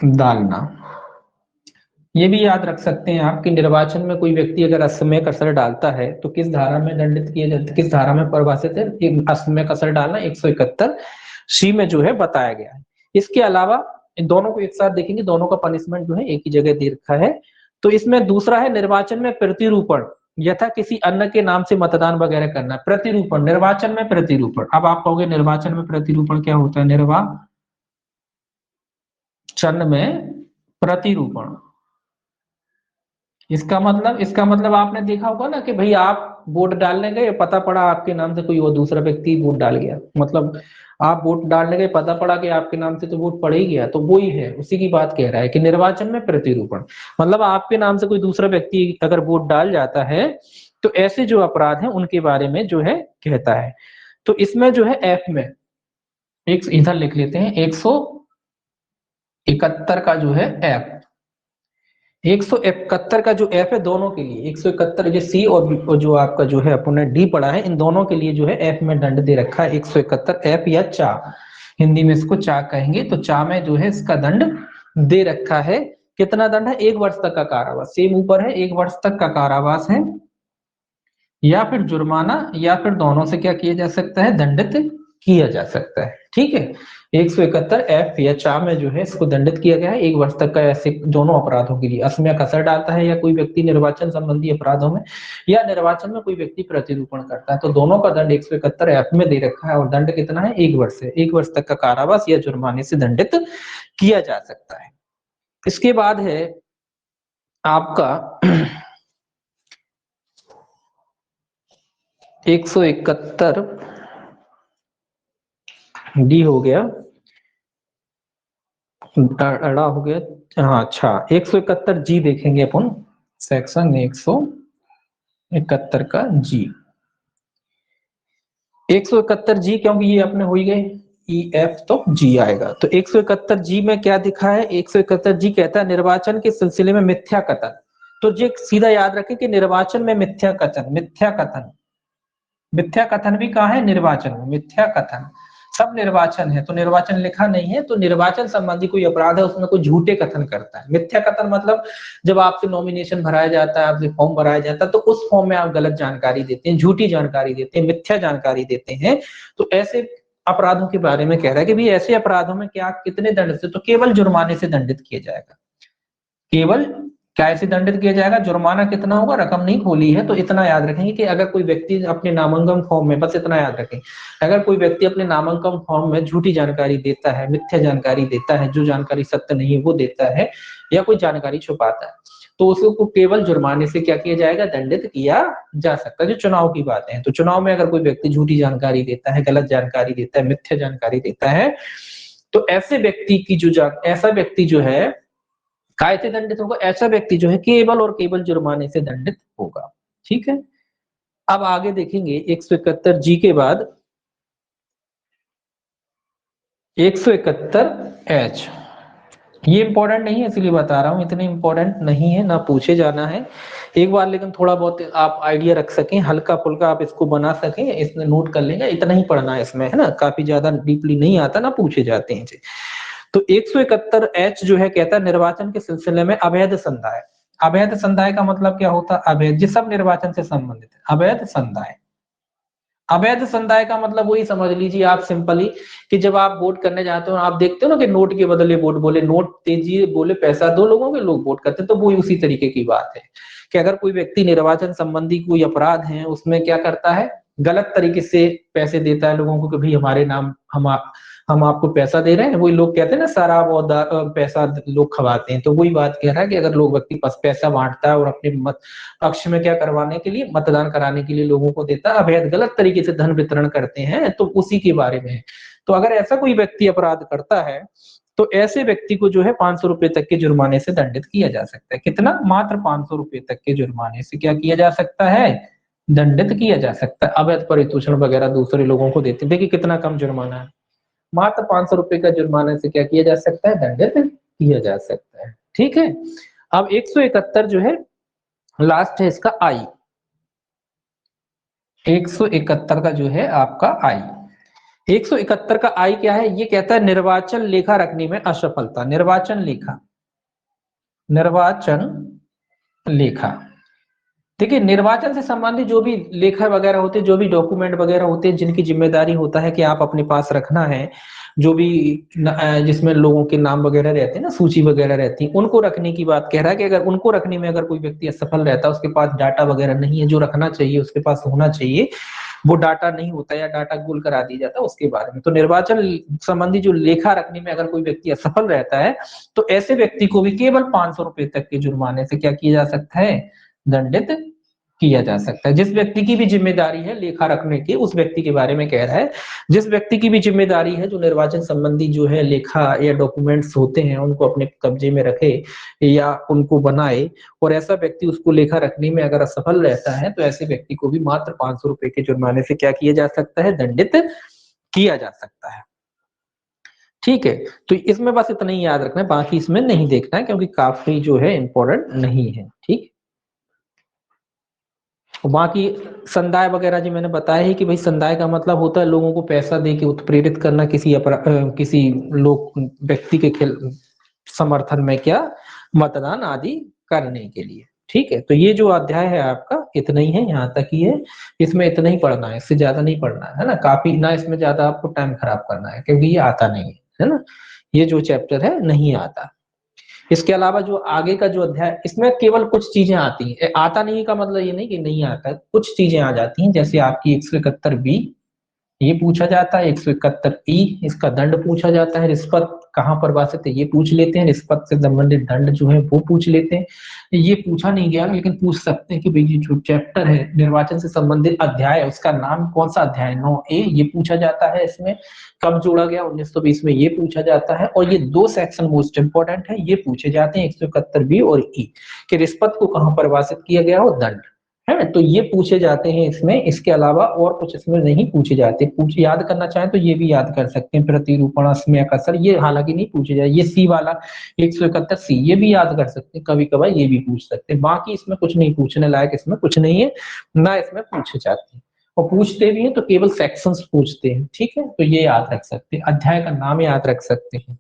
डालना, ये भी याद रख सकते हैं आप कि निर्वाचन में कोई व्यक्ति अगर असम्यक असर डालता है तो किस धारा में दंडित किया जाता है, किस धारा में परिभाषित है, असम्यक असर डालना 171 सी में जो है बताया गया है। इसके अलावा इन दोनों को एक साथ देखेंगे, दोनों का पनिशमेंट जो है एक ही जगह दे रखा है। तो इसमें दूसरा है निर्वाचन में प्रतिरूपण, यथा किसी अन्य के नाम से मतदान वगैरह करना। प्रतिरूपण, निर्वाचन में प्रतिरूपण। अब आप कहोगे निर्वाचन में प्रतिरूपण क्या होता है, निर्वाचन में प्रतिरूपण, इसका मतलब आपने देखा होगा ना कि भाई आप वोट डालने गए, पता पड़ा आपके नाम से कोई और दूसरा व्यक्ति वोट डाल गया, मतलब आप वोट डालने गए, पता पड़ा कि आपके नाम से तो वोट पड़ ही गया, तो वो ही है, उसी की बात कह रहा है कि निर्वाचन में प्रतिरूपण, मतलब आपके नाम से कोई दूसरा व्यक्ति अगर वोट डाल जाता है तो ऐसे जो अपराध हैं उनके बारे में जो है कहता है। तो इसमें जो है एफ में, एक इधर लिख लेते हैं, 171 का जो है एफ, 171 का जो एफ है दोनों के लिए, 171 जो सी और जो आपका जो है अपने डी पड़ा है, इन दोनों के लिए जो है एफ में दंड दे रखा है 171 एफ या चा, हिंदी में इसको चा कहेंगे। तो चा में जो है इसका दंड दे रखा है। कितना दंड है, 1 वर्ष तक का कारावास, सेम ऊपर है, 1 वर्ष तक का कारावास है, या फिर जुर्माना, या फिर दोनों से क्या किया जा सकता है, दंडित किया जा सकता है। ठीक है, 171 एफ या चा में जो है इसको दंडित किया गया है 1 वर्ष तक का, ऐसे दोनों अपराधों के लिए। असम्यक असर डालता है या कोई व्यक्ति निर्वाचन संबंधी अपराधों में, या निर्वाचन में कोई व्यक्ति प्रतिरूपण करता है, तो दोनों का दंड 171 एफ में दे रखा है। और दंड कितना है, 1 वर्ष है, 1 वर्ष तक का कारावास या जुर्माने से दंडित किया जा सकता है। इसके बाद है आपका 171 डी हो गया, अड़ा हो गया, हाँ अच्छा, 171 जी देखेंगे अपन, सेक्शन 171 का जी, 171 जी, क्योंकि ये अपने हो ही गए ई एफ तो जी आएगा। तो 171 जी में क्या दिखा है, 171 जी कहता है निर्वाचन के सिलसिले में मिथ्या कथन। तो जी सीधा याद रखें कि निर्वाचन में मिथ्या कथन, मिथ्या कथन, मिथ्या कथन भी कहाँ है, निर्वाचन में। मिथ्या कथन सब निर्वाचन है, तो निर्वाचन लिखा नहीं है, तो निर्वाचन संबंधी कोई अपराध है उसमें कोई झूठे कथन करता है। मिथ्या कथन मतलब जब आपसे नॉमिनेशन भराया जाता है, आपसे फॉर्म भराया जाता है, तो उस फॉर्म में आप गलत जानकारी देते हैं, झूठी जानकारी देते हैं, मिथ्या जानकारी देते हैं। तो ऐसे अपराधों के बारे में कह रहा है कि भाई ऐसे अपराधों में क्या कितने दंड से, तो केवल जुर्माने से दंडित किया जाएगा, केवल कैसे दंडित किया जाएगा, जुर्माना कितना होगा, रकम नहीं खोली है तो इतना याद रखेंगे कि अगर कोई व्यक्ति अपने नामांकन फॉर्म में, बस इतना याद रखें, अगर कोई व्यक्ति अपने नामांकन फॉर्म में झूठी जानकारी देता है, मिथ्या जानकारी देता है, जो जानकारी सत्य नहीं है वो देता है, या कोई जानकारी छुपाता है, तो उसको केवल जुर्माने से क्या किया जाएगा, दंडित किया जा सकता है। जो चुनाव की बातें हैं, तो चुनाव में अगर कोई व्यक्ति झूठी जानकारी देता है, गलत जानकारी देता है, मिथ्या जानकारी देता है, तो ऐसे व्यक्ति की ऐसा व्यक्ति जो है काय से दंडित होगा, ऐसा व्यक्ति जो है केवल और केवल जुर्माने से दंडित होगा। ठीक है, अब आगे देखेंगे 171 जी के बाद 171 एच, ये इंपॉर्टेंट नहीं है इसलिए बता रहा हूं, इतने इंपॉर्टेंट नहीं है, ना पूछे जाना है एक बार, लेकिन थोड़ा बहुत आप आइडिया रख सकें, हल्का फुल्का आप इसको बना सकें, इसमें नोट कर लेंगे, इतना ही पढ़ना है इसमें, है ना, काफी ज्यादा डीपली नहीं आता, ना पूछे जाते हैं। तो 171 एच जो है कहता है निर्वाचन के सिलसिले में अवैध संदाय। अवैध संदाय का मतलब क्या होता है, अवैध, जिस सब निर्वाचन से संबंधित है, अवैध संदाय। अवैध संदाय का मतलब वही समझ लीजिए आप सिंपली, कि जब आप वोट करने जाते हो, आप देखते हो ना कि नोट के बदले वोट बोले, नोट तेजी बोले पैसा दो, लोगों के लोग वोट करते हैं, तो वो उसी तरीके की बात है कि अगर कोई व्यक्ति निर्वाचन संबंधी कोई अपराध है उसमें क्या करता है, गलत तरीके से पैसे देता है लोगों को कि भाई हमारे नाम हम आपको पैसा दे रहे हैं, वही लोग कहते हैं ना शराब और पैसा लोग खवाते हैं, तो वही बात कह रहा है कि अगर लोग व्यक्ति पास पैसा बांटता है और अपने मत पक्ष में क्या करवाने के लिए, मतदान कराने के लिए लोगों को देता है, अवैध गलत तरीके से धन वितरण करते हैं, तो उसी के बारे में है। तो अगर ऐसा कोई व्यक्ति अपराध करता है तो ऐसे व्यक्ति को जो है 500 रुपए तक के जुर्माने से दंडित किया जा सकता है। कितना? मात्र 500 रुपए तक के जुर्माने से क्या किया जा सकता है? दंडित किया जा सकता है। अवैध परितोषण वगैरह दूसरे लोगों को देते, देखिए कितना कम जुर्माना है, मात्र 500 रुपए का जुर्माने से क्या किया जा सकता है? दंडित किया जा सकता है। ठीक है, अब 171 जो है लास्ट है इसका आई। 171 का जो है आपका आई, 171 का आई क्या है? ये कहता है निर्वाचन लेखा रखने में असफलता। निर्वाचन लेखा, निर्वाचन लेखा, देखिए निर्वाचन से संबंधित जो भी लेखा वगैरह होते हैं, जो भी डॉक्यूमेंट वगैरह होते हैं, जिनकी जिम्मेदारी होता है कि आप अपने पास रखना है, जो भी जिसमें लोगों के नाम वगैरह रहते हैं ना, सूची वगैरह रहती है, उनको रखने की बात कह रहा है कि अगर उनको रखने में अगर कोई व्यक्ति असफल रहता है, उसके पास डाटा वगैरह नहीं है जो रखना चाहिए, उसके पास होना चाहिए, वो डाटा नहीं होता या डाटा गोल करा दिया जाता है उसके बारे में। तो निर्वाचन संबंधी जो लेखा रखने में अगर कोई व्यक्ति असफल रहता है, तो ऐसे व्यक्ति को भी केवल 500 रुपए तक के जुर्माने से क्या किया जा सकता है? दंडित किया जा सकता है। जिस व्यक्ति की भी जिम्मेदारी है लेखा रखने की, उस व्यक्ति के बारे में कह रहा है, जिस व्यक्ति की भी जिम्मेदारी है जो निर्वाचन संबंधी जो है लेखा या डॉक्यूमेंट्स होते हैं उनको अपने कब्जे में रखे या उनको बनाए, और ऐसा व्यक्ति उसको लेखा रखने में अगर असफल रहता है, तो ऐसे व्यक्ति को भी मात्र 500 रुपए के जुर्माने से क्या किया जा सकता है? दंडित किया जा सकता है। ठीक है, तो इसमें बस इतना ही याद रखना है, बाकी इसमें नहीं देखना है क्योंकि काफी जो है इंपॉर्टेंट नहीं है। ठीक, बाकी संदाय वगैरह जी मैंने बताया है कि भाई संदाय का मतलब होता है लोगों को पैसा दे के उत्प्रेरित करना किसी लोग व्यक्ति के समर्थन में क्या मतदान आदि करने के लिए। ठीक है, तो ये जो अध्याय है आपका इतना ही है, यहाँ तक ही है, इसमें इतना ही पढ़ना है, इससे ज्यादा नहीं पढ़ना है ना, काफी ना, इसमें ज्यादा आपको टाइम खराब करना है क्योंकि ये आता नहीं है ना, ये जो चैप्टर है नहीं आता। इसके अलावा जो आगे का जो अध्याय, इसमें केवल कुछ चीजें आती हैं, आता नहीं का मतलब ये नहीं कि नहीं आता है, कुछ चीजें आ जाती हैं, जैसे आपकी 171 बी ये पूछा जाता है, 171 ई इसका दंड पूछा जाता है, रिश्वत कहाँ परिभाषित है ये पूछ लेते हैं, रिश्वत से संबंधित दंड जो है वो पूछ लेते हैं। ये पूछा नहीं गया लेकिन पूछ सकते हैं कि भाई ये जो चैप्टर है निर्वाचन से संबंधित अध्याय है उसका नाम कौन सा अध्याय है? 9A ये पूछा जाता है, इसमें कब जोड़ा गया 1920 में ये पूछा जाता है, और ये दो सेक्शन मोस्ट इंपोर्टेंट है, ये पूछे जाते हैं 171 बी और ई कि रिश्वत को कहाँ परिभाषित किया गया हो, दंड है, तो ये पूछे जाते हैं इसमें। इसके अलावा और कुछ इसमें नहीं पूछे जाते, याद करना चाहें तो ये भी याद कर सकते हैं, प्रतिरूपण अस्मय कसर ये हालांकि नहीं पूछे जाए, ये सी वाला 171 सी ये भी याद कर सकते हैं, कभी कभार ये भी पूछ सकते हैं, बाकी इसमें कुछ नहीं पूछने लायक, इसमें कुछ नहीं है ना, इसमें पूछे जाते हैं, और पूछते भी हैं तो केवल सेक्शंस पूछते हैं। ठीक है, तो ये याद रख सकते हैं, अध्याय का नाम याद रख सकते हैं।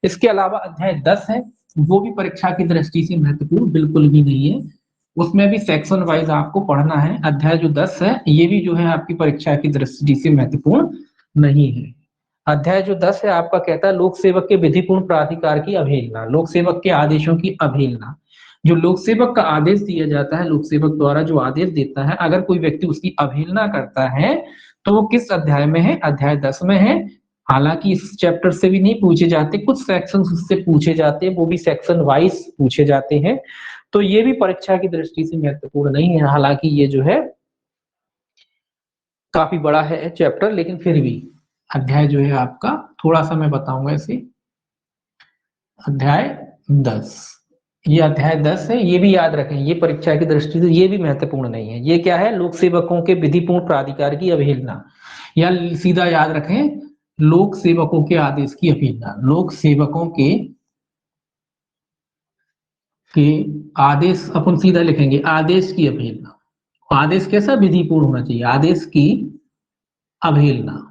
इसके अलावा अध्याय 10 है, वो भी परीक्षा की दृष्टि से महत्वपूर्ण बिल्कुल भी नहीं है, उसमें भी सेक्शन वाइज आपको पढ़ना है। अध्याय जो 10 है ये भी जो है आपकी परीक्षा की दृष्टि से महत्वपूर्ण नहीं है। अध्याय जो 10 है आपका कहता है लोक सेवक के विधिपूर्ण प्राधिकार की अवहेलना, लोक सेवक के आदेशों की अवहेलना। जो लोक सेवक का आदेश दिया जाता है, लोक सेवक द्वारा जो आदेश देता है, अगर कोई व्यक्ति उसकी अवहेलना करता है तो वो किस अध्याय में है? अध्याय 10 में है। हालांकि इस चैप्टर से भी नहीं पूछे जाते, कुछ सेक्शन उससे पूछे जाते हैं, वो भी सेक्शन वाइज पूछे जाते हैं, तो ये भी परीक्षा की दृष्टि से महत्वपूर्ण नहीं है। हालांकि ये जो है काफी बड़ा है चैप्टर, लेकिन फिर भी अध्याय जो है आपका थोड़ा सा मैं बताऊंगा इसे। अध्याय 10, ये अध्याय 10 है, ये भी याद रखें, ये परीक्षा की दृष्टि से ये भी महत्वपूर्ण नहीं है। ये क्या है? लोक सेवकों के विधिपूर्ण प्राधिकार की अवहेलना, या सीधा याद रखें लोक सेवकों के आदेश की अवहेलना। लोक सेवकों के आदेश अपन सीधा लिखेंगे आदेश की अवहेलना। आदेश कैसा? विधिपूर्ण होना चाहिए, आदेश की अवहेलना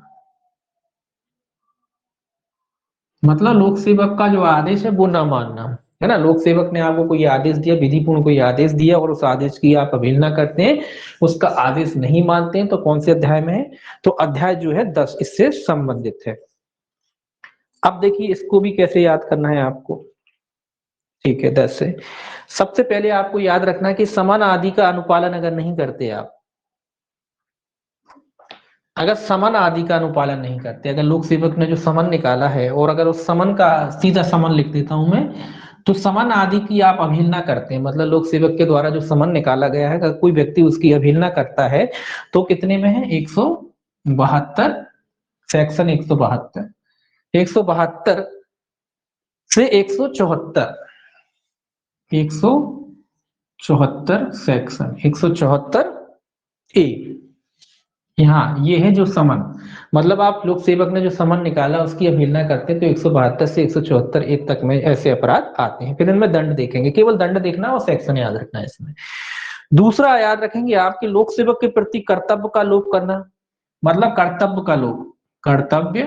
मतलब लोक सेवक का जो आदेश है वो ना मानना, है ना। लोक सेवक ने आपको कोई आदेश दिया, विधिपूर्ण कोई आदेश दिया, और उस आदेश की आप अवहेलना करते हैं, उसका आदेश नहीं मानते हैं, तो कौन से अध्याय में है? तो अध्याय जो है 10 इससे संबंधित है। अब देखिए इसको भी कैसे याद करना है आपको। ठीक है, 10 से सबसे पहले आपको याद रखना है कि समान आदि का अनुपालन अगर नहीं करते आप, अगर समन आदि का अनुपालन नहीं करते, अगर लोक सेवक ने जो समन निकाला है और अगर उस समन का सीधा समन लिख देता हूं मैं, तो समन आदि की आप अवहेलना करते हैं, मतलब लोक सेवक के द्वारा जो समन निकाला गया है, अगर कोई व्यक्ति उसकी अवहेलना करता है तो कितने में है? 172, सेक्शन 172 से 174 सेक्शन 174 ए। यहाँ ये है जो समन, मतलब आप लोक सेवक ने जो समन निकाला उसकी अवहेलना करते हैं तो 172 से 174 ए तक में ऐसे अपराध आते हैं। फिर इनमें दंड देखेंगे, केवल दंड देखना और सेक्शन याद रखना है इसमें। दूसरा याद रखेंगे आपके लोक सेवक के प्रति कर्तव्य का लोप करना, मतलब कर्तव्य का लोप, कर्तव्य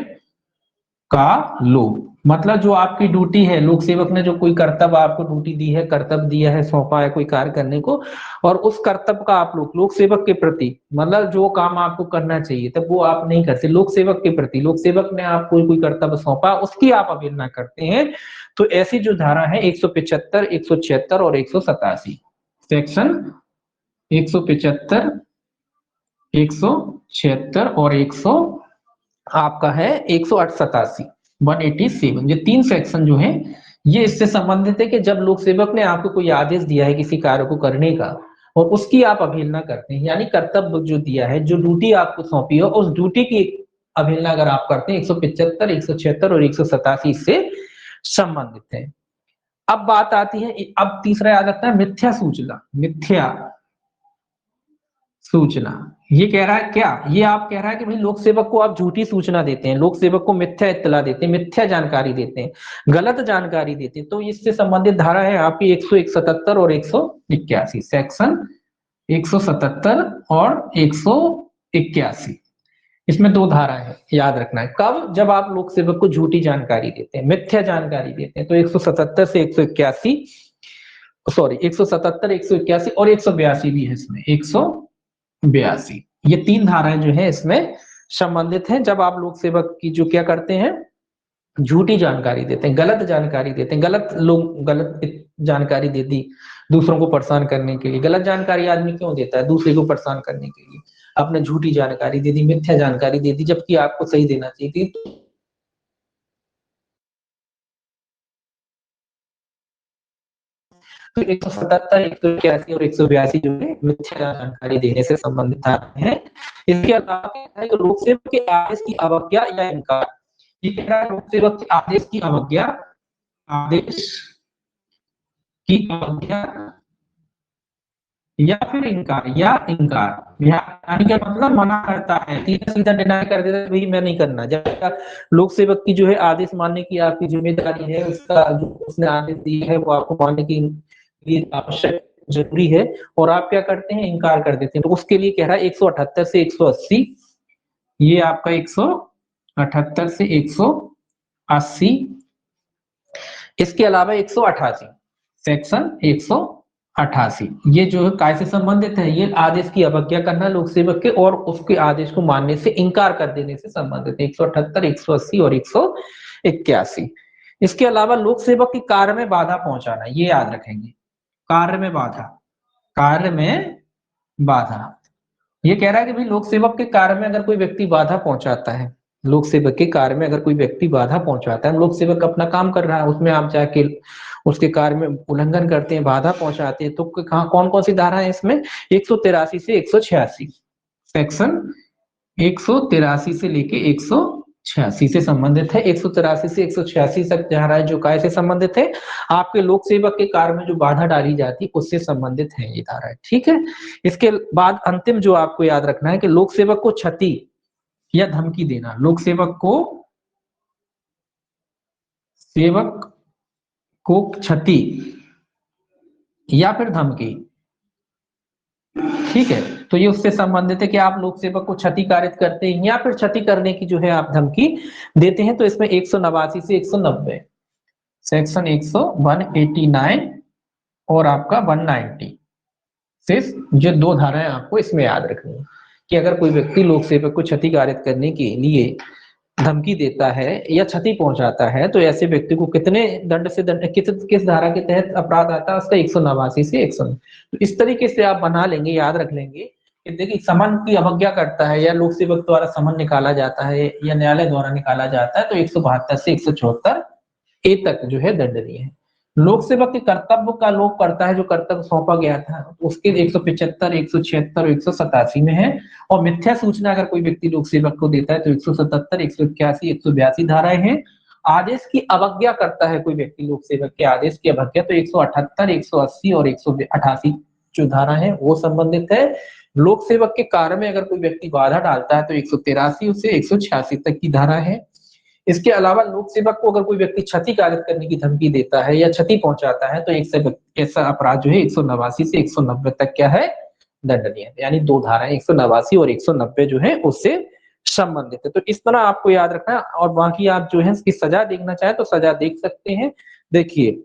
का लोप मतलब जो आपकी ड्यूटी है, लोक सेवक ने जो कोई कर्तव्य आपको ड्यूटी दी है, कर्तव्य दिया है, सौंपा है कोई कार्य करने को, और उस कर्तव्य का आप लोक सेवक के प्रति, मतलब जो काम आपको करना चाहिए तब वो आप नहीं करते, लोक सेवक के प्रति, लोक सेवक ने आपको कोई कर्तव्य सौंपा उसकी आप अवहेलना करते हैं, तो ऐसी जो धारा है 175, 176 और 187, सेक्शन 175, 176 और 100 आपका है 187, 187, ये तीन सेक्शन जो है ये इससे संबंधित है कि जब लोक सेवक ने आपको कोई आदेश दिया है किसी कार्य को करने का और उसकी आप अवहेलना करते हैं, यानी कर्तव्य जो दिया है, जो ड्यूटी आपको सौंपी हो उस ड्यूटी की अवहेलना अगर आप करते हैं, 175, 176 और 187 से संबंधित है। अब बात आती है, अब तीसरा याद रखना है मिथ्या सूचना, मिथ्या सूचना। ये कह रहा है क्या, ये आप कह रहा है कि भाई लोक सेवक को आप झूठी सूचना देते हैं, लोक सेवक को मिथ्या इत्तला देते हैं, मिथ्या जानकारी देते हैं, गलत जानकारी देते हैं, तो इससे संबंधित धारा है आपकी 177 और 181, सेक्शन 177 और 181। इसमें दो धारा है, याद रखना है। कब, जब आप लोक सेवक को झूठी जानकारी देते हैं, मिथ्या जानकारी देते हैं, तो 177 से 181, सॉरी 177, 181 और 182 भी है इसमें, 182, ये तीन धाराएं जो है इसमें संबंधित हैं। जब आप लोक सेवक की जो क्या करते हैं, झूठी जानकारी देते हैं, गलत जानकारी देते हैं, गलत जानकारी दे दी दूसरों को परेशान करने के लिए। गलत जानकारी आदमी क्यों देता है, दूसरे को परेशान करने के लिए, आपने झूठी जानकारी दे दी, मिथ्या जानकारी दे दी, जबकि आपको सही देना चाहिए थी। तो 177, 181 और 182 जो है मिथ्या जानकारी देने से संबंधित है। इसके अलावा लोक सेवक के आदेश की अवज्ञा या इनकार, ये कह रहा है लोक सेवक के आदेश की अवज्ञा, आदेश की अवज्ञा या फिर इनकार, यानी कि मतलब मना करता है, सीधा सीधा डिनाई कर देता है, भाई मैं नहीं करना। जब लोक सेवक की जो है आदेश मानने की आपकी जिम्मेदारी है, उसका जो उसने आदेश दिया है वो आपको मानने की लिए आवश्यक जरूरी है, और आप क्या करते हैं, इनकार कर देते हैं। तो उसके लिए कह रहा है 178 से 180, ये आपका 178 से 180, इसके अलावा 188, सेक्शन 188, ये जो है काय से संबंधित है, ये आदेश की अवज्ञा करना लोक सेवक के और उसके आदेश को मानने से इनकार कर देने से संबंधित है, 178, 180 और 181। इसके अलावा लोक सेवक के कार्य में बाधा पहुंचाना, ये याद रखेंगे, कार्य में बाधा, कार्य में बाधा, ये कह रहा है कि भाई लोक सेवक के कार्य में अगर कोई व्यक्ति बाधा पहुंचाता है, लोक सेवक के कार्य में अगर कोई व्यक्ति बाधा पहुंचाता है, लोक सेवक अपना काम कर रहा है, उसमें आप जाके उसके कार्य में उल्लंघन करते हैं, बाधा पहुंचाते हैं, तो कौन कौन सी धारा है इसमें, 183 से 186, सेक्शन 183 से लेके 186 से संबंधित है। 183 से 186 तक धाराएं जो काय से संबंधित है, आपके लोक सेवक के कार्य में जो बाधा डाली जाती है उससे संबंधित है ये धाराएं, ठीक है। इसके बाद अंतिम जो आपको याद रखना है कि लोक सेवक को क्षति या धमकी देना, लोक सेवक को क्षति या फिर धमकी, ठीक है। तो ये उससे संबंधित है कि आप लोक सेवक को क्षति कारित करते हैं या फिर क्षति करने की जो है आप धमकी देते हैं, तो इसमें 189 से 190, सेक्शन 189 और आपका 190 से जो दो धाराएं आपको इसमें याद रखनी है कि अगर कोई व्यक्ति लोक सेवक को क्षति कारित करने के लिए धमकी देता है या क्षति पहुंचाता है, तो ऐसे व्यक्ति को कितने दंड से किस धारा के तहत अपराध आता है, उसका 189 से 190। तो इस तरीके से आप बना लेंगे, याद रख लेंगे कि देखिए समन की अवज्ञा करता है या लोक सेवक द्वारा समन निकाला जाता है या न्यायालय द्वारा निकाला जाता है, तो 172 से 174 ए तक जो है दंडनीय है। लोक सेवक के कर्तव्य का लोप करता है, जो कर्तव्य सौंपा गया था उसके 175, 176 और 187 में है, और मिथ्या सूचना अगर कोई व्यक्ति लोक सेवक को देता है तो 177, 181, 182 धाराएं हैं, आदेश की अवज्ञा करता है कोई व्यक्ति लोक सेवक के आदेश की अवज्ञा, तो 178, 180 और 188 जो धारा है वो संबंधित है। लोक सेवक के कार्य में अगर कोई व्यक्ति बाधा डालता है तो 183 से 186 तक की धारा है। इसके अलावा लोक सेवक को अगर कोई व्यक्ति क्षति कारित करने की धमकी देता है या क्षति पहुंचाता है तो एक ऐसा अपराध जो है 189 से 190 तक क्या है, दंडनीय है। यानी दो धाराएं 189 और 190 जो है उससे संबंधित है। तो इस तरह आपको याद रखना है। और बाकी आप जो है इसकी सजा देखना चाहे तो सजा देख सकते हैं। देखिए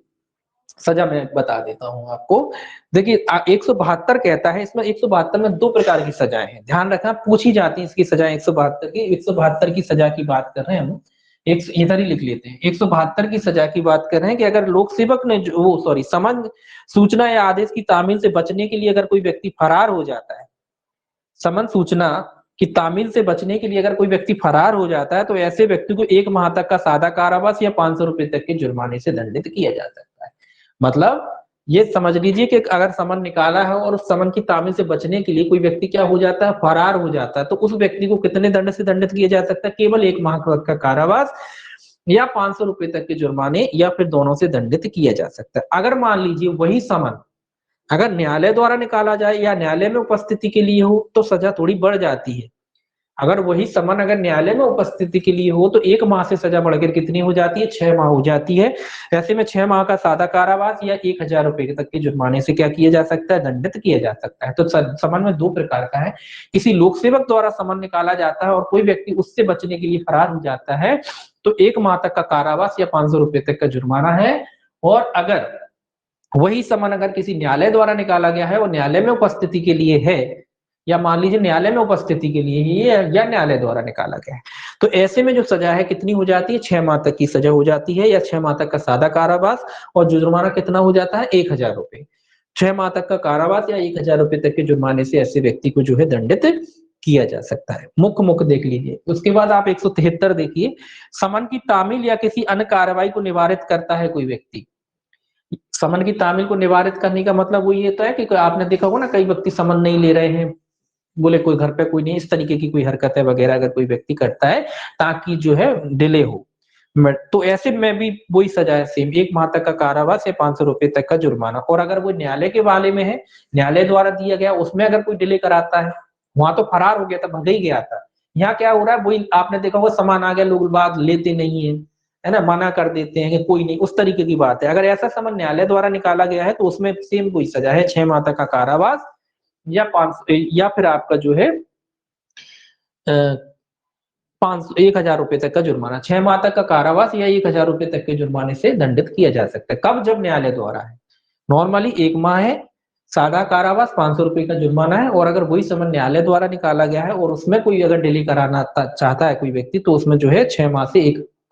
सजा मैं बता देता हूं आपको। देखिए 172 कहता है, इसमें 172 में दो प्रकार की सजाएं हैं, ध्यान रखना, पूछी जाती है इसकी सजाएं 172 की। 172 की सजा की बात कर रहे हैं हम, एक इधर ही लिख लेते हैं। 172 की सजा की बात कर रहे हैं कि अगर लोक सेवक ने समन, सूचना या आदेश की तामील से बचने के लिए अगर कोई व्यक्ति फरार हो जाता है, समन सूचना की तामील से बचने के लिए अगर कोई व्यक्ति फरार हो जाता है तो ऐसे व्यक्ति को 1 माह तक का सादा कारावास या 500 रुपए तक के जुर्माने से दंडित किया जा सकता है। मतलब ये समझ लीजिए कि अगर समन निकाला है और उस समन की तामील से बचने के लिए कोई व्यक्ति क्या हो जाता है, फरार हो जाता है, तो उस व्यक्ति को कितने दंड से दंडित किया जा सकता है, केवल 1 माह का कारावास या 500 रुपए तक के जुर्माने या फिर दोनों से दंडित किया जा सकता है। अगर मान लीजिए वही समन अगर न्यायालय द्वारा निकाला जाए या न्यायालय में उपस्थिति के लिए हो तो सजा थोड़ी बढ़ जाती है। अगर वही समन अगर न्यायालय में उपस्थिति के लिए हो तो 1 माह से सजा बढ़कर कितनी हो जाती है, 6 माह हो जाती है। ऐसे में 6 माह का सादा कारावास या 1000 रुपए तक के जुर्माने से क्या किया जा सकता है, दंडित किया जा सकता है। तो समन में दो प्रकार का है, किसी लोक सेवक द्वारा समन निकाला जाता है और कोई व्यक्ति उससे बचने के लिए फरार हो जाता है तो 1 माह तक का कारावास या 500 रुपए तक का जुर्माना है। और अगर वही समन अगर किसी न्यायालय द्वारा निकाला गया है और न्यायालय में उपस्थिति के लिए है, या मान लीजिए न्यायालय में उपस्थिति के लिए ही है या न्यायालय द्वारा निकाला गया है, तो ऐसे में जो सजा है कितनी हो जाती है, 6 माह तक की सजा हो जाती है या 6 माह तक का सादा कारावास। और जुर्माना कितना हो जाता है, 1000 रुपए। 6 माह तक का कारावास या 1000 रुपए तक के जुर्माने से ऐसे व्यक्ति को जो है दंडित किया जा सकता है। मुख्य देख लीजिए। उसके बाद आप 173 देखिए, समन की तामील या किसी अन्य कार्रवाई को निवारित करता है कोई व्यक्ति। समन की तामील को निवारित करने का मतलब वो ये तो है कि आपने देखा होगा ना, कई व्यक्ति समन नहीं ले रहे हैं, बोले कोई घर पे कोई नहीं, इस तरीके की कोई हरकत है वगैरह अगर कोई व्यक्ति करता है ताकि जो है डिले हो, तो ऐसे में भी वही सजा है सेम, 1 माह तक का कारावास या 500 रुपए तक का जुर्माना। और अगर वो न्यायालय के वाले में है, न्यायालय द्वारा दिया गया, उसमें अगर कोई डिले कराता है, वहां तो फरार हो गया था, भग ही गया था, यहाँ क्या हो रहा है, वही आपने देखा वो सामान आ गया, लोग बात लेते नहीं है ना, मना कर देते हैं कि कोई नहीं, उस तरीके की बात है। अगर ऐसा सामान न्यायालय द्वारा निकाला गया है तो उसमें सेम कोई सजा है, 6 माह तक का कारावास या 500 या फिर आपका जो है 1000 रुपए तक का जुर्माना। 6 माह तक का कारावास या 1000 रुपए तक के जुर्माने से दंडित किया जा सकता है। कब, जब न्यायालय द्वारा है। नॉर्मली 1 माह है, सादा कारावास, 500 रुपए का जुर्माना है। और अगर वही समन न्यायालय द्वारा निकाला गया है और उसमें कोई अगर डिले कराना चाहता है कोई व्यक्ति, तो उसमें जो है 6 माह से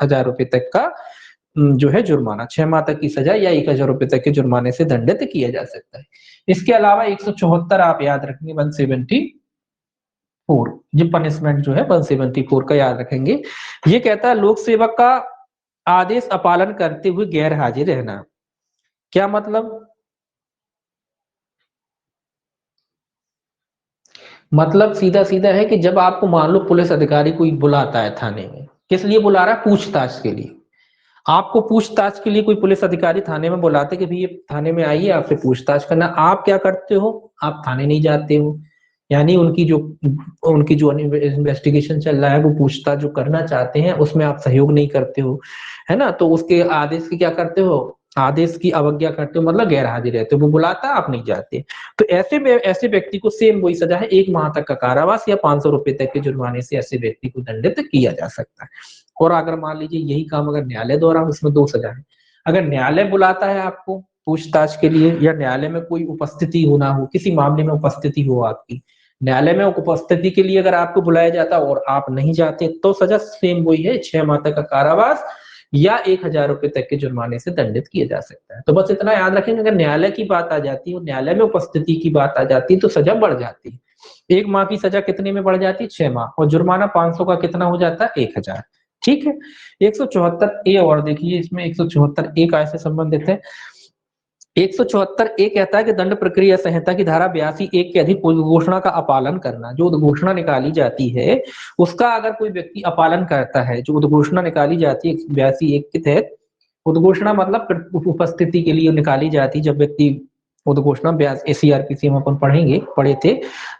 1000 रुपए तक का जो है जुर्माना, 6 माह तक की सजा या 1000 रुपए तक के जुर्माने से दंडित किया जा सकता है। इसके अलावा 174 आप याद रखेंगे, 174 ये पनिशमेंट जो है 174 का याद रखेंगे। ये कहता है लोक सेवक का आदेश अपालन करते हुए गैर हाजिर रहना। क्या मतलब सीधा सीधा है कि जब आपको मान लो पुलिस अधिकारी कोई बुलाता है थाने में, किस लिए बुला रहा है, पूछताछ के लिए। आपको पूछताछ के लिए कोई पुलिस अधिकारी थाने में बुलाते कि भैया थाने में आइए आपसे पूछताछ करना, आप क्या करते हो, आप थाने नहीं जाते हो। यानी उनकी जो इन्वेस्टिगेशन चल रहा है, वो पूछताछ जो करना चाहते हैं उसमें आप सहयोग नहीं करते हो, है ना। तो उसके आदेश की क्या करते हो, आदेश की अवज्ञा करते हो, मतलब गैर हाजिर रहते हो। वो बुलाता है, आप नहीं जाते। तो ऐसे व्यक्ति को सेम वही सजा है, 1 माह तक का कारावास या 500 रुपए तक के जुर्माने से ऐसे व्यक्ति को दंडित किया जा सकता है। और अगर मान लीजिए यही काम अगर न्यायालय द्वारा, उसमें 2 सजा है। अगर न्यायालय बुलाता है आपको पूछताछ के लिए, या न्यायालय में कोई उपस्थिति होना हो, किसी मामले में उपस्थिति हो आपकी, न्यायालय में उपस्थिति के लिए अगर आपको बुलाया जाता और आप नहीं जाते, तो सजा सेम वही है, 6 माह तक का कारावास या 1000 रुपए तक के जुर्माने से दंडित किया जा सकता है। तो बस इतना याद रखेंगे, अगर न्यायालय की बात आ जाती है और न्यायालय में उपस्थिति की बात आ जाती है तो सजा बढ़ जाती है। 1 माह की सजा कितने में बढ़ जाती है, 6 माह, और जुर्माना 500 का कितना हो जाता है, 1000। ठीक है। 174 ए और देखिए, इसमें 174 ए का ऐसे संबंधित है 174 ए कहता है कि दंड प्रक्रिया संहिता की धारा 82(1) के अधीन उद्घोषणा का अपालन करना। जो उद्घोषणा निकाली जाती है उसका अगर कोई व्यक्ति अपालन करता है, जो उद्घोषणा निकाली जाती है 82(1) के तहत, उद्घोषणा मतलब उपस्थिति के लिए निकाली जाती है। जब व्यक्ति उद्घोषणा सीआरपीसी में अपन पढ़े थे,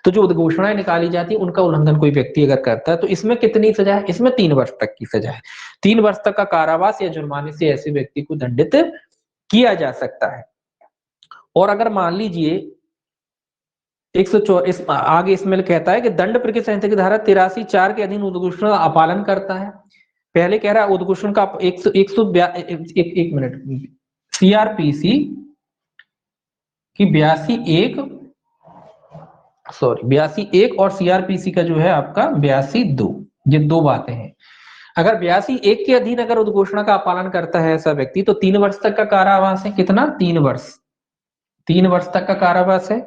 तो जो उद्घोषणाएं निकाली जाती है उनका उल्लंघन कोई व्यक्ति अगर करता है तो इसमें कितनी सजा है? इसमें 3 वर्ष तक की सजा है। 3 वर्ष तक का कारावास या जुर्माने से ऐसे व्यक्ति को दंडित किया जा सकता है। और अगर मान लीजिए 104 आगे इसमें कहता है कि दंड प्रक्रिया संहिता की धारा 83(4) के अधीन उद्घोषणा का अपालन करता है। पहले कह रहा है उद्घोषण का 1 मिनट, सीआरपीसी की 82(1) और सीआरपीसी का जो है आपका 82(2), ये 2 बातें हैं। अगर 82(1) के अधीन अगर उद्घोषणा का अपालन करता है ऐसा व्यक्ति तो 3 वर्ष तक का कारावास है। कितना? 3 वर्ष, 3 वर्ष तक का कारावास है,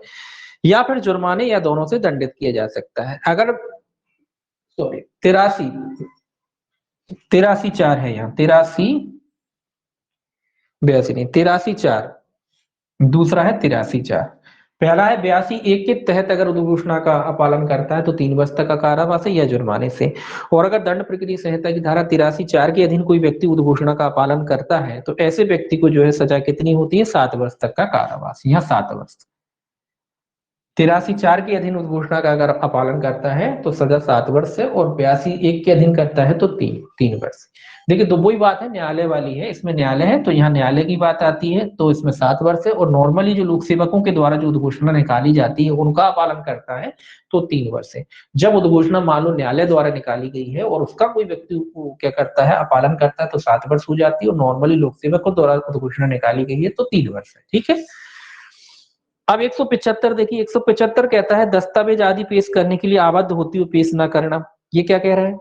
या फिर जुर्माने या दोनों से दंडित किया जा सकता है। अगर 83(4) है यहाँ, 83(4), दूसरा है 83(4). पहला है 82(1) के तहत अगर उद्घोषणा का अपालन करता है तो 3 वर्ष तक का कारावास है या जुर्माने से। और अगर दंड प्रक्रिया संहिता की धारा 83(4) के अधीन कोई व्यक्ति उद्घोषणा का अपालन करता है तो ऐसे व्यक्ति को जो है सजा कितनी होती है? 7 वर्ष तक का कारावास, यहाँ 7 वर्ष। 83(4) के अधीन उद्घोषणा का अगर अपालन करता है तो सजा 7 वर्ष है, और 82(1) के अधीन करता है तो 3 वर्ष। देखिए तो वही बात है, न्यायालय वाली है, इसमें न्यायालय है तो यहाँ न्यायालय की बात आती है, तो इसमें 7 वर्ष है। और नॉर्मली जो लोक सेवकों के द्वारा जो उद्घोषणा निकाली जाती है उनका अपालन करता है तो 3 वर्ष है। जब उद्घोषणा मान लो न्यायालय द्वारा निकाली गई है और उसका कोई व्यक्ति क्या करता है? अपालन करता है तो 7 वर्ष हो जाती है, और नॉर्मली लोक सेवकों द्वारा उद्घोषणा निकाली गई है तो 3 वर्ष है। ठीक है। अब 175 देखिए, 175 कहता है दस्तावेज आदि पेश करने के लिए आबद्ध होती हुई पेश न करना। ये क्या कह रहा है?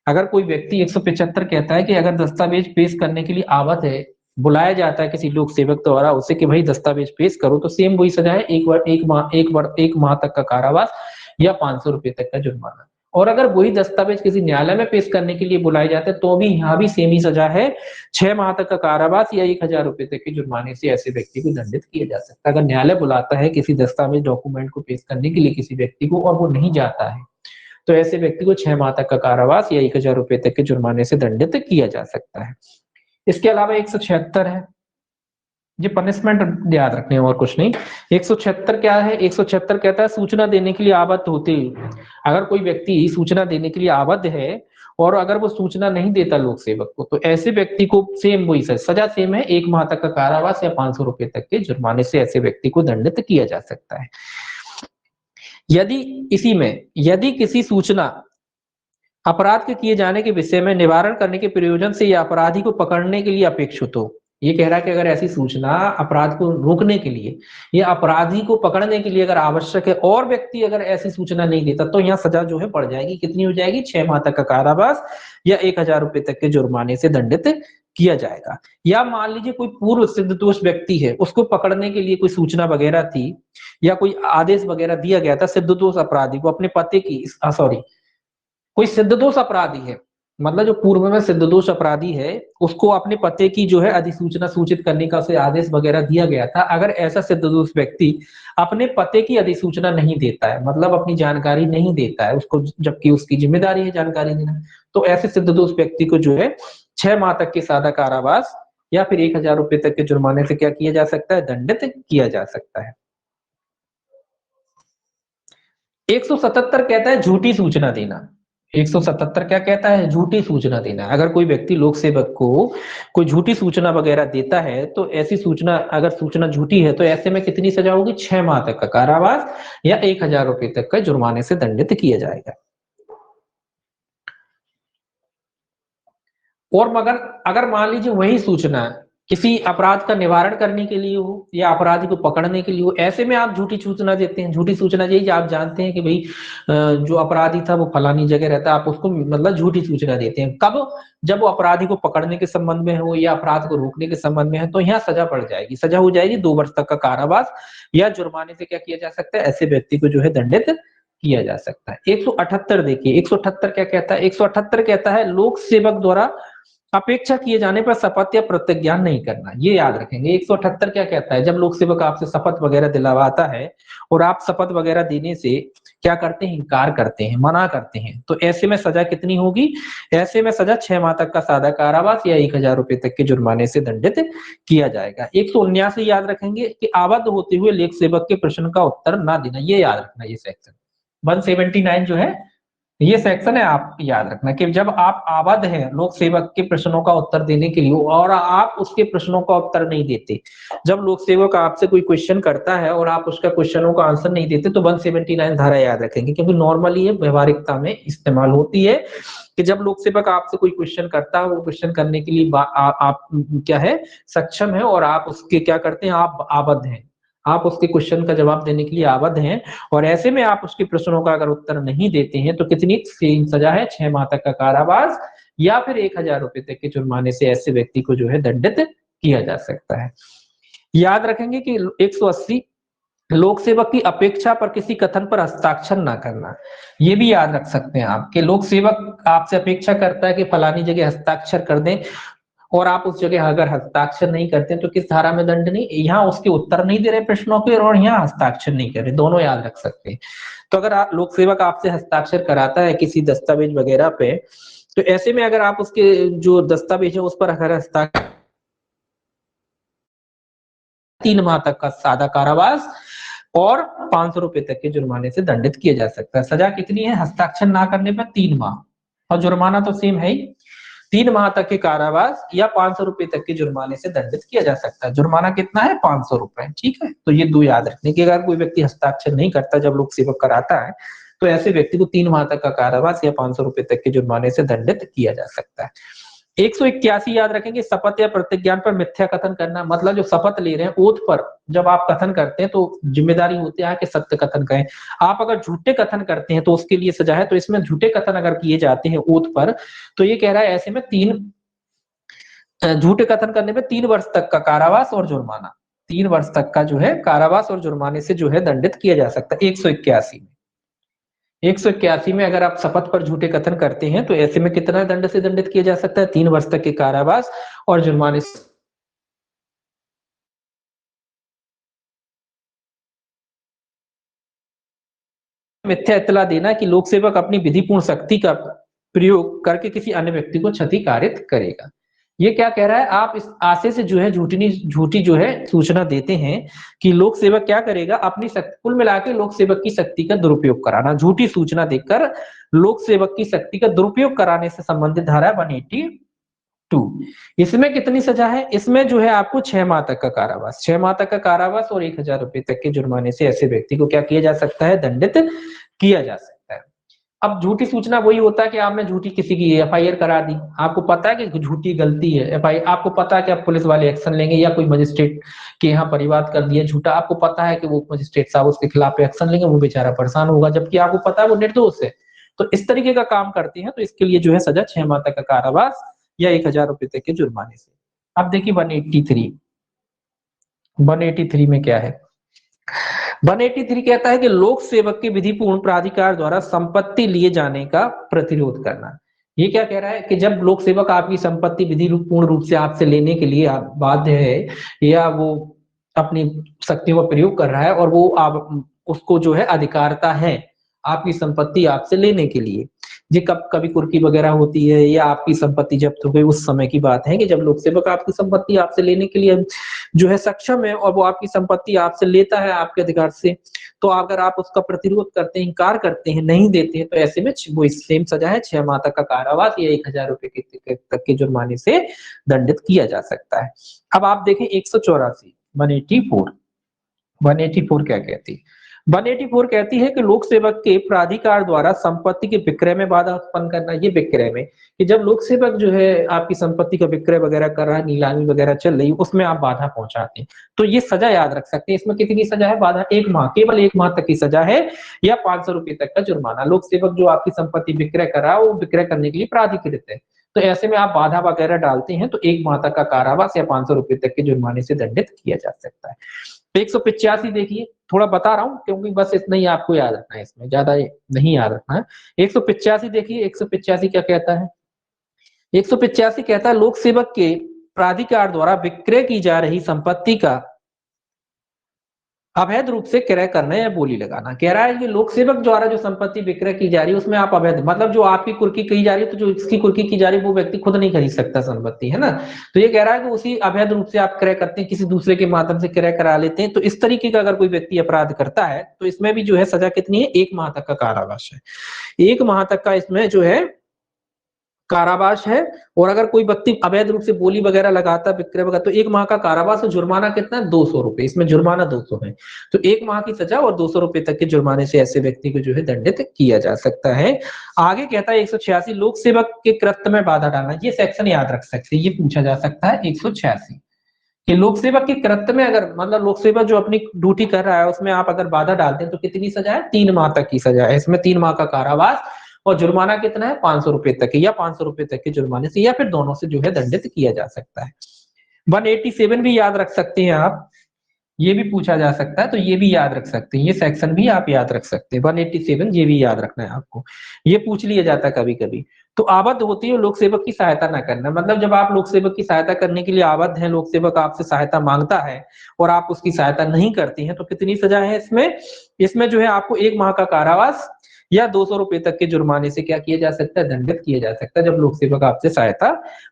अगर कोई व्यक्ति 175 कहता है कि अगर दस्तावेज पेश करने के लिए आबद्ध है, बुलाया जाता है किसी लोक सेवक द्वारा उसे कि भाई दस्तावेज पेश करो, तो सेम वही सजा है, 1 माह तक का कारावास या 500 रुपए तक का जुर्माना। और अगर वही दस्तावेज किसी न्यायालय में पेश करने के लिए बुलाए जाते हैं तो भी यहाँ भी सेम ही सजा है, 6 माह तक का कारावास या 1000 रुपए तक के जुर्माने से ऐसे व्यक्ति को दंडित किया जा सकता है। अगर न्यायालय बुलाता है किसी दस्तावेज डॉक्यूमेंट को पेश करने के लिए किसी व्यक्ति को और वो नहीं जाता है तो ऐसे व्यक्ति को 6 माह तक का कारावास या 1000 रुपए तक के जुर्माने से दंडित किया जा सकता है। इसके अलावा 176 है, ये पनिशमेंट याद रखने और कुछ नहीं। 176 क्या है? 176 कहता है सूचना देने के लिए आबद्ध होते, अगर कोई व्यक्ति सूचना देने के लिए आबद्ध है और अगर वो सूचना नहीं देता लोक सेवक को तो ऐसे व्यक्ति को सेम वही सजा सेम है, 1 माह तक का कारावास या 500 रुपए तक के जुर्माने से ऐसे व्यक्ति को दंडित किया जा सकता है। यदि किसी सूचना अपराध के किए जाने के विषय में निवारण करने के प्रयोजन से या अपराधी को पकड़ने के लिए अपेक्षित हो, ये कह रहा है कि अगर ऐसी सूचना अपराध को रोकने के लिए या अपराधी को पकड़ने के लिए अगर आवश्यक है और व्यक्ति अगर ऐसी सूचना नहीं देता तो यहाँ सजा जो है बढ़ जाएगी। कितनी हो जाएगी? 6 माह तक का कारावास या 1000 रुपए तक के जुर्माने से दंडित किया जाएगा। या मान लीजिए कोई पूर्व सिद्ध दोष व्यक्ति है, उसको पकड़ने के लिए कोई सूचना वगैरह थी या कोई आदेश वगैरह दिया गया था सिद्ध दोष अपराधी को अपने पते की कोई सिद्ध दोष अपराधी है, मतलब जो पूर्व में सिद्ध दोष अपराधी है उसको अपने पते की जो है अधिसूचना सूचित करने का उसे आदेश वगैरह दिया गया था। अगर ऐसा सिद्ध दोष व्यक्ति अपने पते की अधिसूचना नहीं देता है, मतलब अपनी जानकारी नहीं देता है उसको, जबकि उसकी जिम्मेदारी है जानकारी देना, तो ऐसे सिद्ध दोष व्यक्ति को जो है 6 माह तक के सादा कारावास या फिर 1000 रुपए तक के जुर्माने से क्या किया जा सकता है? दंडित किया जा सकता है। 177 कहता है झूठी सूचना देना। 177 क्या कहता है? झूठी सूचना देना। अगर कोई व्यक्ति लोक सेवक को कोई झूठी सूचना वगैरह देता है तो ऐसी सूचना, अगर सूचना झूठी है तो ऐसे में कितनी सजा होगी? 6 माह तक का कारावास या 1000 रुपए तक का जुर्माने से दंडित किया जाएगा। और मगर अगर मान लीजिए वही सूचना किसी अपराध का निवारण करने के लिए हो या अपराधी को पकड़ने के लिए हो, ऐसे में आप झूठी सूचना देते हैं। झूठी सूचना यही आप जानते हैं कि भाई जो अपराधी था वो फलानी जगह रहता है, आप उसको मतलब झूठी सूचना देते हैं। कब? जब वो अपराधी को पकड़ने के संबंध में हो या अपराध को रोकने के संबंध में है तो यहाँ सजा पड़ जाएगी। सजा हो जाएगी 2 वर्ष तक का कारावास या जुर्माने से क्या किया जा सकता है? ऐसे व्यक्ति को जो है दंडित किया जा सकता है। 178 देखिए, 178 क्या कहता है? 178 कहता है लोक सेवक द्वारा अपेक्षा किए जाने पर शपथ या प्रतिज्ञान नहीं करना, ये याद रखेंगे। 178 क्या कहता है, जब लोक सेवक आपसे शपथ वगैरह दिलवाता है और आप शपथ वगैरह देने से क्या करते हैं, इनकार करते हैं, मना करते हैं, तो ऐसे में सजा कितनी होगी, ऐसे में सजा 6 माह तक का सादा कारावास या 1000 रुपए तक के जुर्माने से दंडित किया जाएगा। 179 याद रखेंगे कि आबद्ध होते हुए लोक सेवक के प्रश्न का उत्तर ना देना, ये याद रखना। ये सेक्शन 179 जो है, ये सेक्शन है, आप याद रखना कि जब आप आबद्ध हैं लोक सेवक के प्रश्नों का उत्तर देने के लिए और आप उसके प्रश्नों का उत्तर नहीं देते, जब लोक सेवक आपसे कोई क्वेश्चन करता है और आप उसका क्वेश्चनों का आंसर नहीं देते, तो 179 धारा याद रखेंगे, क्योंकि नॉर्मली ये व्यवहारिकता में इस्तेमाल होती है कि जब लोक सेवक आपसे कोई क्वेश्चन करता है, वो क्वेश्चन करने के लिए आप क्या है, सक्षम है और आप उसके क्या करते हैं, आप आबद्ध हैं, आप उसके क्वेश्चन का जवाब देने के लिए आबद्ध हैं, और ऐसे में आप उसके प्रश्नों का अगर उत्तर नहीं देते हैं तो कितनी सजा है, 6 माह तक का कारावास या फिर 1000 रुपए तक के जुर्माने से ऐसे व्यक्ति को जो है दंडित किया जा सकता है। याद रखेंगे कि 180 लोक सेवक की अपेक्षा पर किसी कथन पर हस्ताक्षर ना करना, ये भी याद रख सकते हैं आप कि लोक सेवक आपसे अपेक्षा करता है कि फलानी जगह हस्ताक्षर कर दें और आप उस जगह अगर हस्ताक्षर नहीं करते तो किस धारा में दंड नहीं, यहाँ उसके उत्तर नहीं दे रहे प्रश्नों के और यहाँ हस्ताक्षर नहीं कर रहे, दोनों याद रख सकते हैं। तो अगर आप लोक सेवक आपसे हस्ताक्षर कराता है किसी दस्तावेज वगैरह पे, तो ऐसे में अगर आप उसके जो दस्तावेज है उस पर अगर हस्ताक्षर, 3 माह तक का सादा कारावास और 500 रुपए तक के जुर्माने से दंडित किया जा सकता है। सजा कितनी है, हस्ताक्षर ना करने पर 3 माह, और जुर्माना तो सेम है ही, 3 माह तक के कारावास या 500 रुपए तक के जुर्माने से दंडित किया जा सकता है। जुर्माना कितना है, 500 रुपए, ठीक है। तो ये दो याद रखने की, अगर कोई व्यक्ति हस्ताक्षर नहीं करता जब लोक सेवक कराता है, तो ऐसे व्यक्ति को 3 माह तक का कारावास या 500 रुपए तक के जुर्माने से दंडित किया जा सकता है। 181 याद रखेंगे, शपथ या प्रतिज्ञान पर मिथ्या कथन करना, मतलब जो शपथ ले रहे हैं ओथ पर जब आप कथन करते हैं तो जिम्मेदारी होती है कि सत्य कथन करें। आप अगर झूठे कथन करते हैं तो उसके लिए सजा है, तो इसमें झूठे कथन अगर किए जाते हैं ओथ पर, तो ये कह रहा है ऐसे में झूठे कथन करने पे 3 वर्ष तक का कारावास और जुर्माना, 3 वर्ष तक का जो है कारावास और जुर्माने से जो है दंडित किया जा सकता है। 181 में 181 में अगर आप शपथ पर झूठे कथन करते हैं तो ऐसे में कितना दंड से दंडित किया जा सकता है, 3 वर्ष तक के कारावास और जुर्माने से। मिथ्या इत्तला देना कि लोक सेवक अपनी विधिपूर्ण शक्ति का प्रयोग करके किसी अन्य व्यक्ति को क्षतिकारित करेगा। ये क्या कह रहा है, आप इस आशय से जो है झूठी जो है सूचना देते हैं कि लोक सेवक क्या करेगा, अपनी शक्ति, कुल मिला के लोक सेवक की शक्ति का दुरुपयोग कराना, झूठी सूचना देकर लोक सेवक की शक्ति का दुरुपयोग कराने से संबंधित धारा 182। इसमें कितनी सजा है, इसमें जो है आपको 6 माह तक का कारावास, 6 माह तक का कारावास और 1000 रुपए तक के जुर्माने से ऐसे व्यक्ति को क्या किया जा सकता है, दंडित किया जा सकता है। अब झूठी सूचना वही होता है कि आपने झूठी किसी की एफआईआर करा दी, आपको पता है कि झूठी गलती है, एफआईआर आपको पता है कि अब पुलिस वाले एक्शन लेंगे या कोई मजिस्ट्रेट के यहाँ परिवाद कर दिया झूठा, आपको पता है कि वो मजिस्ट्रेट साहब उसके खिलाफ एक्शन लेंगे, वो बेचारा परेशान होगा, जबकि आपको पता है वो निर्दोष है। तो इस तरीके का काम करते हैं तो इसके लिए जो है सजा 6 माह तक का कारावास या 1000 रुपए तक के जुर्माने से। अब देखिए 183 में क्या है, 183 कहता है कि लोक सेवक के विधिपूर्ण प्राधिकार द्वारा संपत्ति लिए जाने का प्रतिरोध करना। ये क्या कह रहा है कि जब लोक सेवक आपकी संपत्ति विधि पूर्ण रूप से आपसे लेने के लिए बाध्य है या वो अपनी शक्तियों का प्रयोग कर रहा है और वो आप उसको जो है अधिकारता है आपकी संपत्ति आपसे लेने के लिए, ये कभी कुर्की वगैरह होती है या आपकी संपत्ति जब्त हो गई, उस समय की बात है कि जब लोक सेवक आपकी संपत्ति आपसे लेने के लिए जो है सक्षम है और वो आपकी संपत्ति आपसे लेता है आपके अधिकार से, तो अगर आप उसका प्रतिरोध करते हैं, इंकार करते हैं, नहीं देते हैं, तो ऐसे में वो सेम सजा है, 6 माह तक का कारावास या 1000 रुपए तक के जुर्माने से दंडित किया जा सकता है। अब आप देखें 184 184 क्या कहती है, 184 कहती है कि लोक सेवक के प्राधिकार द्वारा संपत्ति के विक्रय में बाधा उत्पन्न करना। ये विक्रय में कि जब लोक सेवक जो है आपकी संपत्ति का विक्रय वगैरह कर रहा है, नीलामी वगैरह चल रही है, उसमें आप बाधा पहुंचाते हैं, तो ये सजा याद रख सकते हैं। इसमें कितनी सजा है, बाधा 1 माह, केवल 1 माह तक की सजा है या 500 रुपए तक का जुर्माना। लोक सेवक जो आपकी संपत्ति विक्रय कर रहा है वो विक्रय करने के लिए प्राधिकृत है, तो ऐसे में आप बाधा वगैरह डालते हैं तो 1 माह तक का कारावास या 500 रुपए तक के जुर्माने से दंडित किया जा सकता है। 185 देखिए, थोड़ा बता रहा हूं क्योंकि बस इतना ही आपको याद रखना है, इसमें ज्यादा नहीं याद रखना है। 185 देखिए, 185 क्या कहता है, 185 कहता है लोक सेवक के प्राधिकार द्वारा विक्रय की जा रही संपत्ति का अवैध रूप से क्रय करना या बोली लगाना। कह रहा है कि लोक सेवक द्वारा जो संपत्ति विक्रय की जा रही है उसमें आप अवैध, मतलब जो आपकी कुर्की की जा रही है, तो जो इसकी कुर्की की जा रही है वो व्यक्ति खुद नहीं खरीद सकता संपत्ति, है ना। तो ये कह रहा है कि उसी अवैध रूप से आप क्रय करते हैं, किसी दूसरे के माध्यम से क्रय करा लेते हैं। तो इस तरीके का अगर कोई व्यक्ति अपराध करता है तो इसमें भी जो है सजा कितनी है, 1 माह तक का कारावास है। 1 माह तक का इसमें जो है कारावास है। और अगर कोई व्यक्ति अवैध रूप से बोली वगैरह लगाता, विक्रय वगैरह, तो 1 माह का कारावास और जुर्माना कितना है, 200 रुपए। इसमें जुर्माना 200 है। तो 1 माह की सजा और 200 रुपए तक के जुर्माने से ऐसे व्यक्ति को जो है दंडित किया जा सकता है। आगे कहता है 186 लोक सेवक के कृत्य में बाधा डालना। ये सेक्शन याद रख सकते हैं, ये पूछा जा सकता है 186 कि लोक सेवक के कृत्य में अगर, मतलब लोक सेवक जो अपनी ड्यूटी कर रहा है उसमें आप अगर बाधा डालते हैं तो कितनी सजा है, 3 माह तक की सजा है। इसमें 3 माह का कारावास और जुर्माना कितना है, 500 रुपए तक, या 500 रुपए तक के जुर्माने से या फिर दोनों से जो है दंडित किया जा सकता है। 187 भी याद रख सकते हैं आप, ये भी पूछा जा सकता है, तो ये भी याद रख सकते हैं, ये सेक्शन भी आप याद रख सकते हैं। 187 ये भी याद रखना है आपको, ये पूछ लिया जाता है कभी कभी। तो आबद्ध होती है लोक सेवक की सहायता ना करना, मतलब जब आप लोक सेवक की सहायता करने के लिए आबद्ध हैं, लोक सेवक आपसे सहायता मांगता है और आप उसकी सहायता नहीं करती हैं, तो कितनी सजा है इसमें जो है आपको 1 माह का कारावास या 200 रुपए तक के जुर्माने से क्या किया जा सकता है, दंडित किया जा सकता है, जब लोक सेवक आपसे सहायता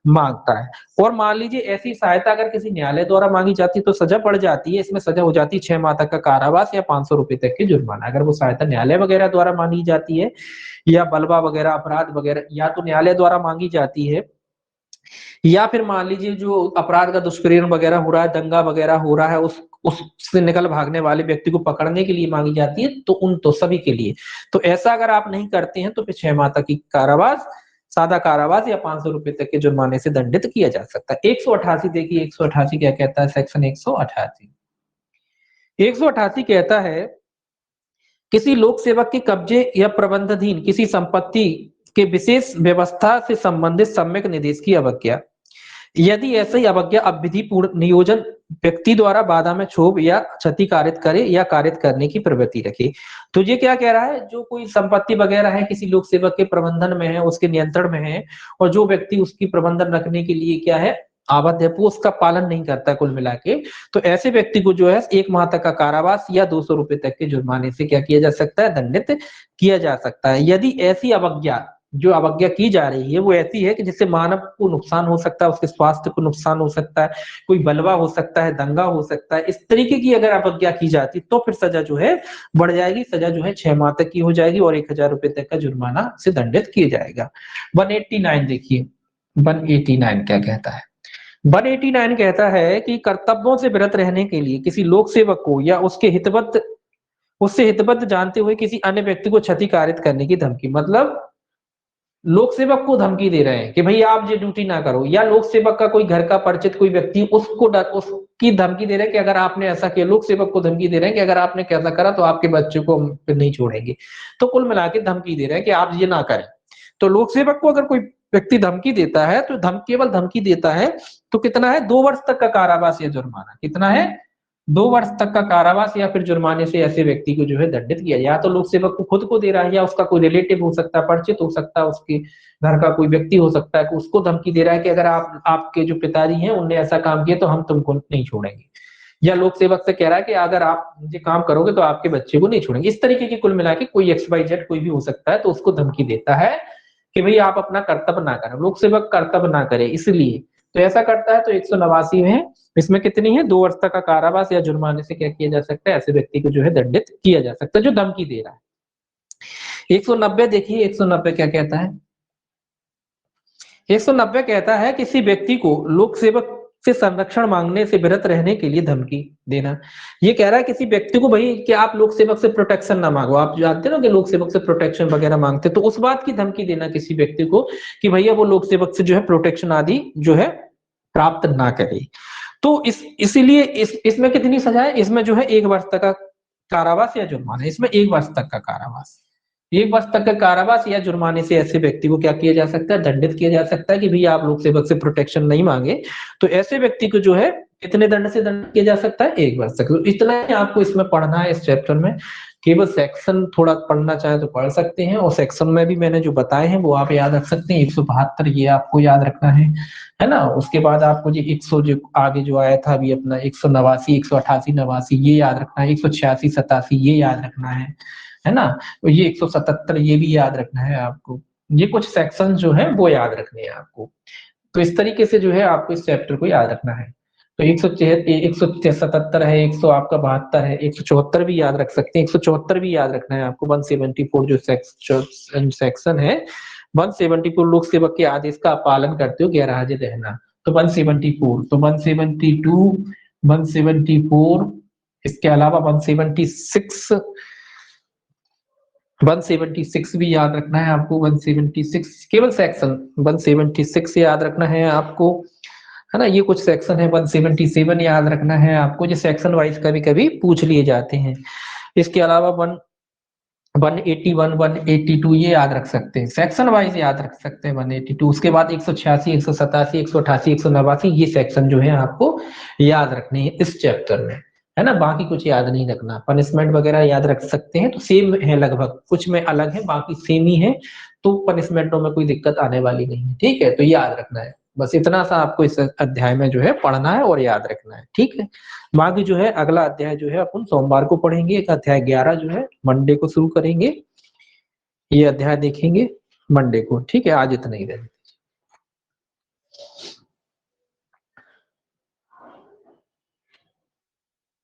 मांगता है। और मान लीजिए ऐसी सहायता अगर किसी न्यायालय द्वारा मांगी जाती है तो सजा बढ़ जाती है, इसमें सजा हो जाती है 6 माह तक का कारावास या 500 रुपए तक के जुर्माना। अगर वो सहायता न्यायालय वगैरह द्वारा मांगी जाती है या बलवा वगैरह अपराध वगैरह, या तो न्यायालय द्वारा मांगी जाती है, या फिर मान लीजिए जो अपराध का दुष्कर्म वगैरह हो रहा है, दंगा वगैरह हो रहा है, उससे निकल भागने वाले व्यक्ति को पकड़ने के लिए मांगी जाती है, तो सभी के लिए। तो ऐसा अगर आप नहीं करते हैं तो फिर 6 माह तक की कारावास, सादा कारावास या 500 रुपए तक के जुर्माने से दंडित किया जा सकता है। 188 देखिए, 188 क्या कहता है, सेक्शन 188 कहता है किसी लोक सेवक के कब्जे या प्रबंधाधीन किसी संपत्ति के विशेष व्यवस्था से संबंधित सम्यक निर्देश की अवज्ञा, यदि ऐसी अवज्ञा अविधिपूर्ण नियोजन व्यक्ति द्वारा बाधा में क्षोभ या क्षति कारित करे या कारित करने की प्रवृत्ति रखे। तो ये क्या कह रहा है, जो कोई संपत्ति वगैरह है किसी लोक सेवक के प्रबंधन में है, उसके नियंत्रण में है, और जो व्यक्ति उसकी प्रबंधन रखने के लिए क्या है, आबद्ध है, वो उसका पालन नहीं करता कुल मिला के, तो ऐसे व्यक्ति को जो है 1 माह तक का कारावास या 200 रुपए तक के जुर्माने से क्या किया जा सकता है, दंडित किया जा सकता है। यदि ऐसी अवज्ञा, जो अवज्ञा की जा रही है वो ऐसी है कि जिससे मानव को नुकसान हो सकता है, उसके स्वास्थ्य को नुकसान हो सकता है, कोई बलवा हो सकता है, दंगा हो सकता है, इस तरीके की अगर अवज्ञा की जाती तो फिर सजा जो है बढ़ जाएगी, सजा जो है 6 माह तक की हो जाएगी और 1000 रुपए तक का जुर्माना से दंडित किया जाएगा। 189 देखिए, 189 क्या कहता है, 189 कहता है कि कर्तव्यों से विरत रहने के लिए किसी लोक सेवक को या उससे हितबद्ध जानते हुए किसी अन्य व्यक्ति को क्षति कारित करने की धमकी, मतलब लोक सेवक को धमकी दे रहे हैं कि भाई आप ये ड्यूटी ना करो, या लोक सेवक का कोई घर का परिचित कोई व्यक्ति उसकी धमकी दे रहे हैं कि अगर आपने ऐसा किया, लोक सेवक को धमकी दे रहे हैं कि अगर आपने कैसा करा तो आपके बच्चे को हम फिर नहीं छोड़ेंगे। तो कुल मिला के धमकी दे रहे हैं कि आप ये ना करें। तो लोक सेवक को अगर कोई व्यक्ति धमकी देता है तो केवल धमकी देता है तो कितना है, 2 वर्ष तक का कारावास या जुर्माना, कितना है, 2 वर्ष तक का कारावास या फिर जुर्माने से ऐसे व्यक्ति को जो है दंडित किया। या तो लोक सेवक को खुद को दे रहा है, या उसका कोई रिलेटिव हो सकता है, परिचित हो सकता है, उसके घर का कोई व्यक्ति हो सकता है कि उसको धमकी दे रहा है कि अगर आपके जो पिताजी हैं उनने ऐसा काम किया तो हम तुमको नहीं छोड़ेंगे। या लोक सेवक से कह रहा है कि अगर आप ये काम करोगे तो आपके बच्चे को नहीं छोड़ेंगे। इस तरीके की कुल मिला के कोई XYZ कोई भी हो सकता है, तो उसको धमकी देता है कि भाई आप अपना कर्तव्य ना करें, लोक सेवक कर्तव्य ना करे, इसलिए तो ऐसा करता है। तो 189 में इसमें कितनी है, 2 वर्ष तक का कारावास या जुर्माने से क्या किया जा सकता है, ऐसे व्यक्ति को जो है दंडित किया जा सकता है जो धमकी दे रहा है। 190 देखिए, 190 क्या कहता है, 190 कहता है किसी व्यक्ति को लोक सेवक से संरक्षण मांगने से विरत रहने के लिए धमकी देना। ये कह रहा है किसी व्यक्ति को भाई कि आप लोक सेवक से प्रोटेक्शन ना मांगो, आप जानते हो कि लोक सेवक से प्रोटेक्शन वगैरह मांगते, तो उस बात की धमकी देना किसी व्यक्ति को कि भैया वो लोक सेवक से जो है प्रोटेक्शन आदि जो है प्राप्त ना करे। तो इसीलिए इसमें कितनी सजा है, इसमें जो है 1 वर्ष तक का कारावास या जुर्माना, इसमें 1 वर्ष तक का कारावास, 1 वर्ष तक का कारावास या जुर्माने से ऐसे व्यक्ति को क्या किया जा सकता है, दंडित किया जा सकता है कि भैया आप लोक सेवक से प्रोटेक्शन नहीं मांगे, तो ऐसे व्यक्ति को जो है कितने दंड से दंड किया जा सकता है, 1 वर्ष तक। तो इतना ही आपको इसमें पढ़ना है इस चैप्टर में केवल सेक्शन थोड़ा पढ़ना चाहे तो पढ़ सकते हैं, और सेक्शन में भी मैंने जो बताए हैं वो आप याद रख सकते हैं। 172 ये आपको याद रखना है ना। उसके बाद आपको जो 100 जो आगे जो आया था अभी अपना 189, 188, 89 ये याद रखना है, 186, 87 ये याद रखना है ना। तो ये 177 ये भी याद रखना है आपको। ये कुछ सेक्शन जो है वो याद रखने हैं आपको। तो इस तरीके से जो है आपको इस चैप्टर को याद रखना है। तो 177 है, 100 आपका 72 है, 174 भी याद रख सकते हैं। 174 भी याद रखना है आपको। 174 जो सेक्शन है, 174 लोक सेवक के आदेश का पालन करते हो गैर हाजिर रहना। तो 174, तो 172, 174, इसके अलावा 176, 176 भी याद रखना है आपको। 176 केवल सेक्शन 176 याद रखना है आपको, है ना। ये कुछ सेक्शन है। 177 याद रखना है आपको, जो सेक्शन वाइज कभी कभी पूछ लिए जाते हैं। इसके अलावा 181, 182 ये याद रख सकते हैं, सेक्शन वाइज याद रख सकते हैं 182। उसके बाद 186, 187, 188, 189 ये सेक्शन जो है आपको याद रखने हैं इस चैप्टर में, है ना। बाकी कुछ याद नहीं रखना। पनिशमेंट वगैरह याद रख सकते हैं, तो सेम है लगभग, कुछ में अलग है बाकी सेम ही है, तो पनिशमेंटों में कोई दिक्कत आने वाली नहीं है। ठीक है, तो याद रखना है बस इतना सा आपको इस अध्याय में जो है पढ़ना है और याद रखना है। ठीक है, बाकी जो है अगला अध्याय जो है अपन सोमवार को पढ़ेंगे। एक अध्याय 11 जो है मंडे को शुरू करेंगे, ये अध्याय देखेंगे मंडे को। ठीक है, आज इतना ही रहेगा।